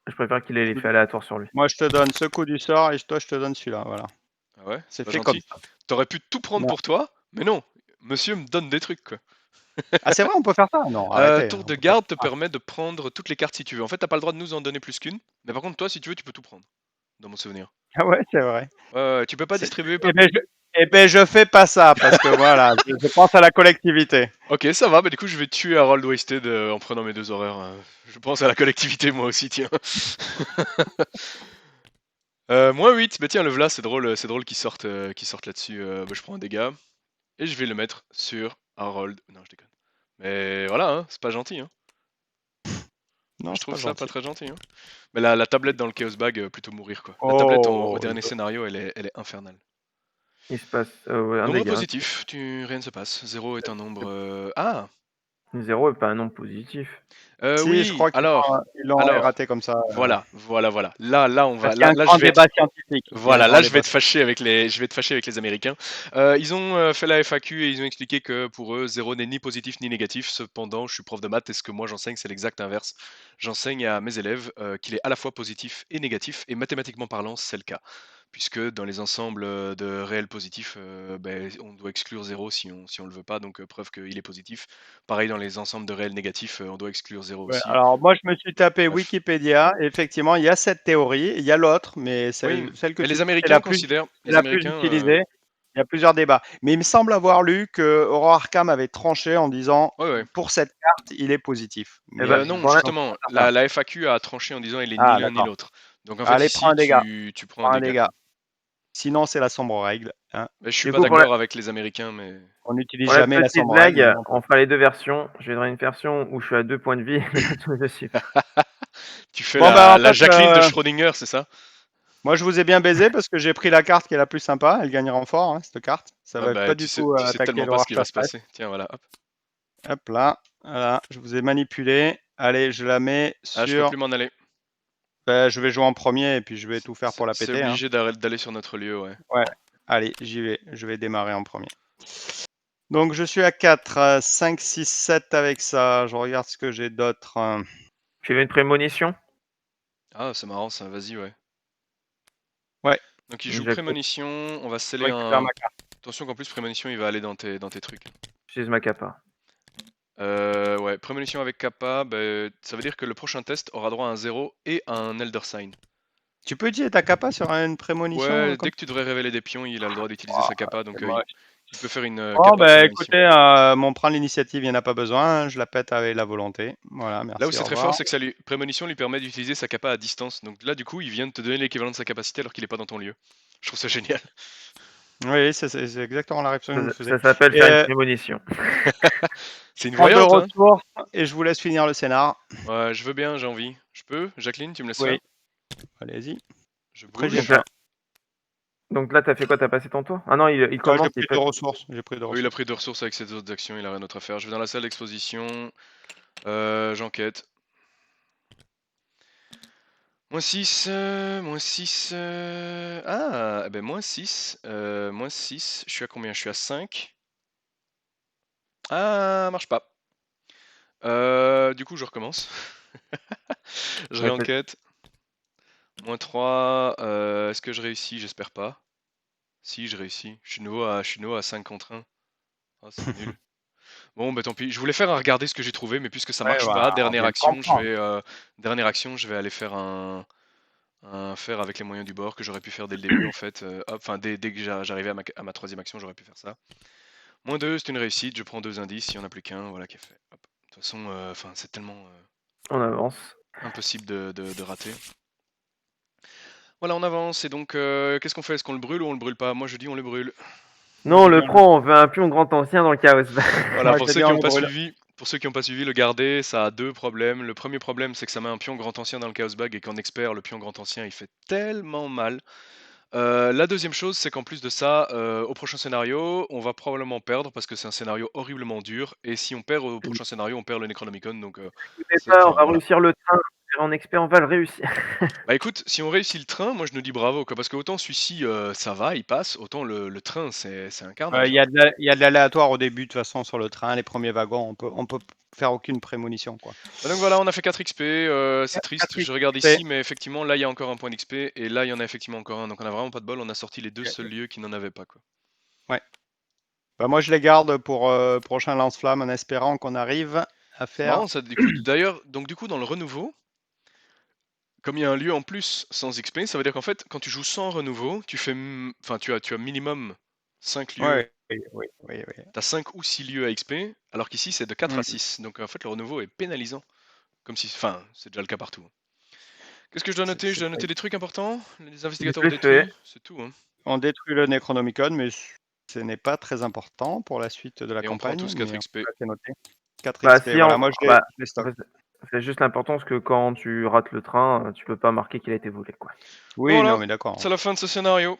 Je préfère qu'il ait l'effet aléatoire sur lui. Moi, je te donne ce coup du sort et toi, je te donne celui-là. Voilà. Ah ouais? C'est C'est pas fait comme gentil. ça. T'aurais pu tout prendre Non. pour toi, mais non. Monsieur me donne des trucs, quoi. Ah, c'est vrai, on peut faire ça? Non, arrêtez. Tour On de peut pas garde te faire ça. permet de prendre toutes les cartes si tu veux. En fait, t'as pas le droit de nous en donner plus qu'une. Mais par contre, toi, si tu veux, tu peux tout prendre. Dans mon souvenir. Ah ouais, c'est vrai. Ouais, tu peux pas C'est- distribuer. Eh ben, je fais pas ça parce que voilà, je pense à la collectivité. Ok, ça va, bah du coup, je vais tuer Harold Wasted en prenant mes 2 horaires. Je pense à la collectivité, moi aussi, tiens. -8, bah tiens, le Vla, c'est drôle qu'il sorte là-dessus. Bah, je prends un dégât et je vais le mettre sur Harold. Non, je déconne. Mais voilà, hein, c'est pas gentil, hein. Non, Je c'est trouve pas ça pas gentil. très gentil, hein. Mais la tablette dans le Chaos Bag, plutôt mourir, quoi. La tablette au Oh, dernier scénario, elle est infernale. Il se passe ouais, un Nombre dégât. positif, rien ne se passe. 0 est un nombre. Ah! 0 est pas un nombre positif. si, je Oui, crois qu'ils l'ont alors, raté comme ça. voilà. Là, on va, Parce qu'il y a un là, grand je vais être débat scientifique. Il y a un Voilà, grand là je vais débat. être fâché avec les Américains. Ils ont fait la FAQ et ils ont expliqué que pour eux, 0 n'est ni positif ni négatif. Cependant, je suis prof de maths et ce que moi j'enseigne, c'est l'exact inverse. J'enseigne à mes élèves qu'il est à la fois positif et négatif, et mathématiquement parlant, c'est le cas. Puisque dans les ensembles de réels positifs, ben, on doit exclure 0 si on le veut pas, donc preuve qu'il est positif. Pareil dans les ensembles de réels négatifs, on doit exclure 0 Ouais, aussi. alors moi, je me suis tapé Bref. Wikipédia. Effectivement, il y a cette théorie. Il y a l'autre, mais Oui, celle que mais tu les dis, Américains considèrent, c'est les la plus Américains, utilisée. Il y a plusieurs débats. Mais il me semble avoir lu que Aurore Arkham avait tranché en disant ouais. pour cette carte, il est positif. Eh Mais ben, Non, pour l'in j'en suis justement, pas certain. la FAQ a tranché en disant il est ni Ah, l'un ni d'accord. l'autre. Donc en fait Allez, prends ici un dégât. tu prends un Prends un dégât, dégât. quoi. Sinon, c'est la sombre règle. Hein. Mais je suis du pas coup, d'accord avec les Américains, mais On n'utilise pour la jamais la petite sombre règle. Mais blague, bon. on fera les 2 versions. Je vais donner une version où je suis à 2 points de vie et l'autre où je suis pas. tu fais Bon, bah, en la fait, Jacqueline de Schrödinger, c'est ça? moi, je vous ai bien baisé parce que j'ai pris la carte qui est la plus sympa. Elle gagne renfort, hein, cette carte. Ça Ah va bah pas du tout tu sais attaquer tellement pas ce l'horreur qui va se chasseresse. passer. Tiens, voilà, hop. Hop là, voilà, je vous ai manipulé. Allez, je la mets Ah, je peux sur. plus m'en aller. Ben, je vais jouer en premier et puis je vais tout faire pour la C'est péter. Hein. obligé d'aller sur notre lieu, ouais. Ouais, allez, j'y vais. Je vais démarrer en premier. Donc, je suis à 4, 5, 6, 7 avec ça. Je regarde ce que j'ai d'autre. Tu veux une prémonition? Ah, c'est marrant ça, vas-y, ouais. Ouais, Donc il joue J'accepte. prémonition, on va je sceller récupère un. ma carte. Attention qu'en plus prémonition il va aller dans tes trucs. J'utilise ma capa. Ouais, prémonition avec Kappa, bah, ça veut dire que le prochain test aura droit à un 0 et à un Elder Sign. Tu peux utiliser ta capa sur une prémonition Ouais, comme dès que tu devrais révéler des pions, il a le droit d'utiliser ça? sa kappa, C'est donc moche. il peut faire une Bon, kappa ben, prémonition. écoutez, mon prendre l'initiative, il n'y en a pas besoin. Hein. Je la pète avec la volonté. Voilà, Là où merci, c'est au très revoir. fort, c'est que prémonition lui permet d'utiliser sa kappa à distance. Donc là, du coup, il vient de te donner l'équivalent de sa capacité alors qu'il est pas dans ton lieu. Je trouve ça génial. Oui, c'est exactement la réaction que je me faisais. Ça s'appelle Et, faire une prémonition. C'est une prends 2 voyante, hein? ressources et je vous laisse finir le scénar. Ouais, je veux bien, j'ai envie. Je peux? Jacqueline, tu me laisses Oui, faire? allez-y. Je Après, j'ai bouge. faim. Donc là, t'as fait quoi? T'as passé ton tour? Ah non, il Ah, j'ai commence, il pris 2 peut. ressources. J'ai pris 2 Oui, il a ressources. pris 2 ressources avec ses autres actions, il a rien d'autre à faire. Je vais dans la salle d'exposition. J'enquête. -6, -6. Ah, eh ben -6. -6. Je suis à combien? Je suis à 5. Ah, marche pas. Du coup, je recommence. Je Ouais, réenquête. -3. Est-ce que je réussis? J'espère pas. Si, je réussis. Je suis nouveau à 5 contre 1. Ah, c'est nul. Bon, bah tant pis. Je voulais faire un regarder ce que j'ai trouvé, mais puisque ça Ouais, marche bah, pas, on vient de comprendre. dernière action, je vais aller faire un faire avec les moyens du bord que j'aurais pu faire dès le début en fait. Hop, enfin, dès que j'arrivais à ma troisième action, j'aurais pu faire ça. -2, c'est une réussite. Je prends 2 indices. Il n'y en a plus qu'un. Voilà qui est fait. Hop. De toute façon, enfin, c'est tellement on avance. impossible de rater. Voilà, on avance. Et donc, qu'est-ce qu'on fait? Est-ce qu'on le brûle ou on le brûle pas? Moi, je dis on le brûle. Non, on le prend, on veut un pion grand ancien dans le chaos. Voilà, Moi, je te dis, on les brûle. pour ceux qui n'ont pas suivi, le garder, ça a 2 problèmes. Le premier problème, c'est que ça met un pion grand ancien dans le Chaos Bag et qu'en expert, le pion grand ancien, il fait tellement mal. La deuxième chose, c'est qu'en plus de ça, au prochain scénario, on va probablement perdre parce que c'est un scénario horriblement dur. Et si on perd au prochain scénario, on perd le Necronomicon. Donc Écoutez c'est pas, on enfin va voilà. réussir le train. tirer en XP, on va le réussir. Bah écoute, si on réussit le train, moi je nous dis bravo, quoi, parce que autant celui-ci, ça va, il passe, autant le train, c'est un carnage. Il y a de l'aléatoire au début, de toute façon, sur le train. Les premiers wagons, on peut faire aucune prémonition, quoi. Bah donc voilà, on a fait 4 XP, c'est triste, 4 je regarde XP. ici, mais effectivement, là, il y a encore un point d'XP, et là, il y en a effectivement encore un, donc on a vraiment pas de bol, on a sorti les 2 Ok. seuls lieux qui n'en avaient pas, quoi. Bah, moi, je les garde pour prochain lance-flamme en espérant qu'on arrive à C'est faire. marrant ça, du coup, d'ailleurs, donc du coup, dans le renouveau, comme il y a un lieu en plus sans XP, ça veut dire qu'en fait, quand tu joues sans renouveau, tu fais, enfin, tu as minimum 5 lieux, Ouais, oui. tu as 5 ou 6 lieux à XP, alors qu'ici, c'est de 4 à Mm. 6, donc en fait, le renouveau est pénalisant, comme si, enfin, c'est déjà le cas partout. Qu'est-ce que je dois noter? Je dois noter des trucs importants? Les investigateurs ont Je l'ai fait. détruit, c'est tout, hein. On détruit le Necronomicon, mais ce n'est pas très important pour la suite de la Et on prend campagne. tous 4 Mais XP. c'est noté. 4 Bah XP, si, voilà, moi je les stocke. c'est juste l'importance que quand tu rates le train, tu peux pas marquer qu'il a été volé, quoi. Oui, Voilà, non, mais d'accord. c'est la fin de ce scénario.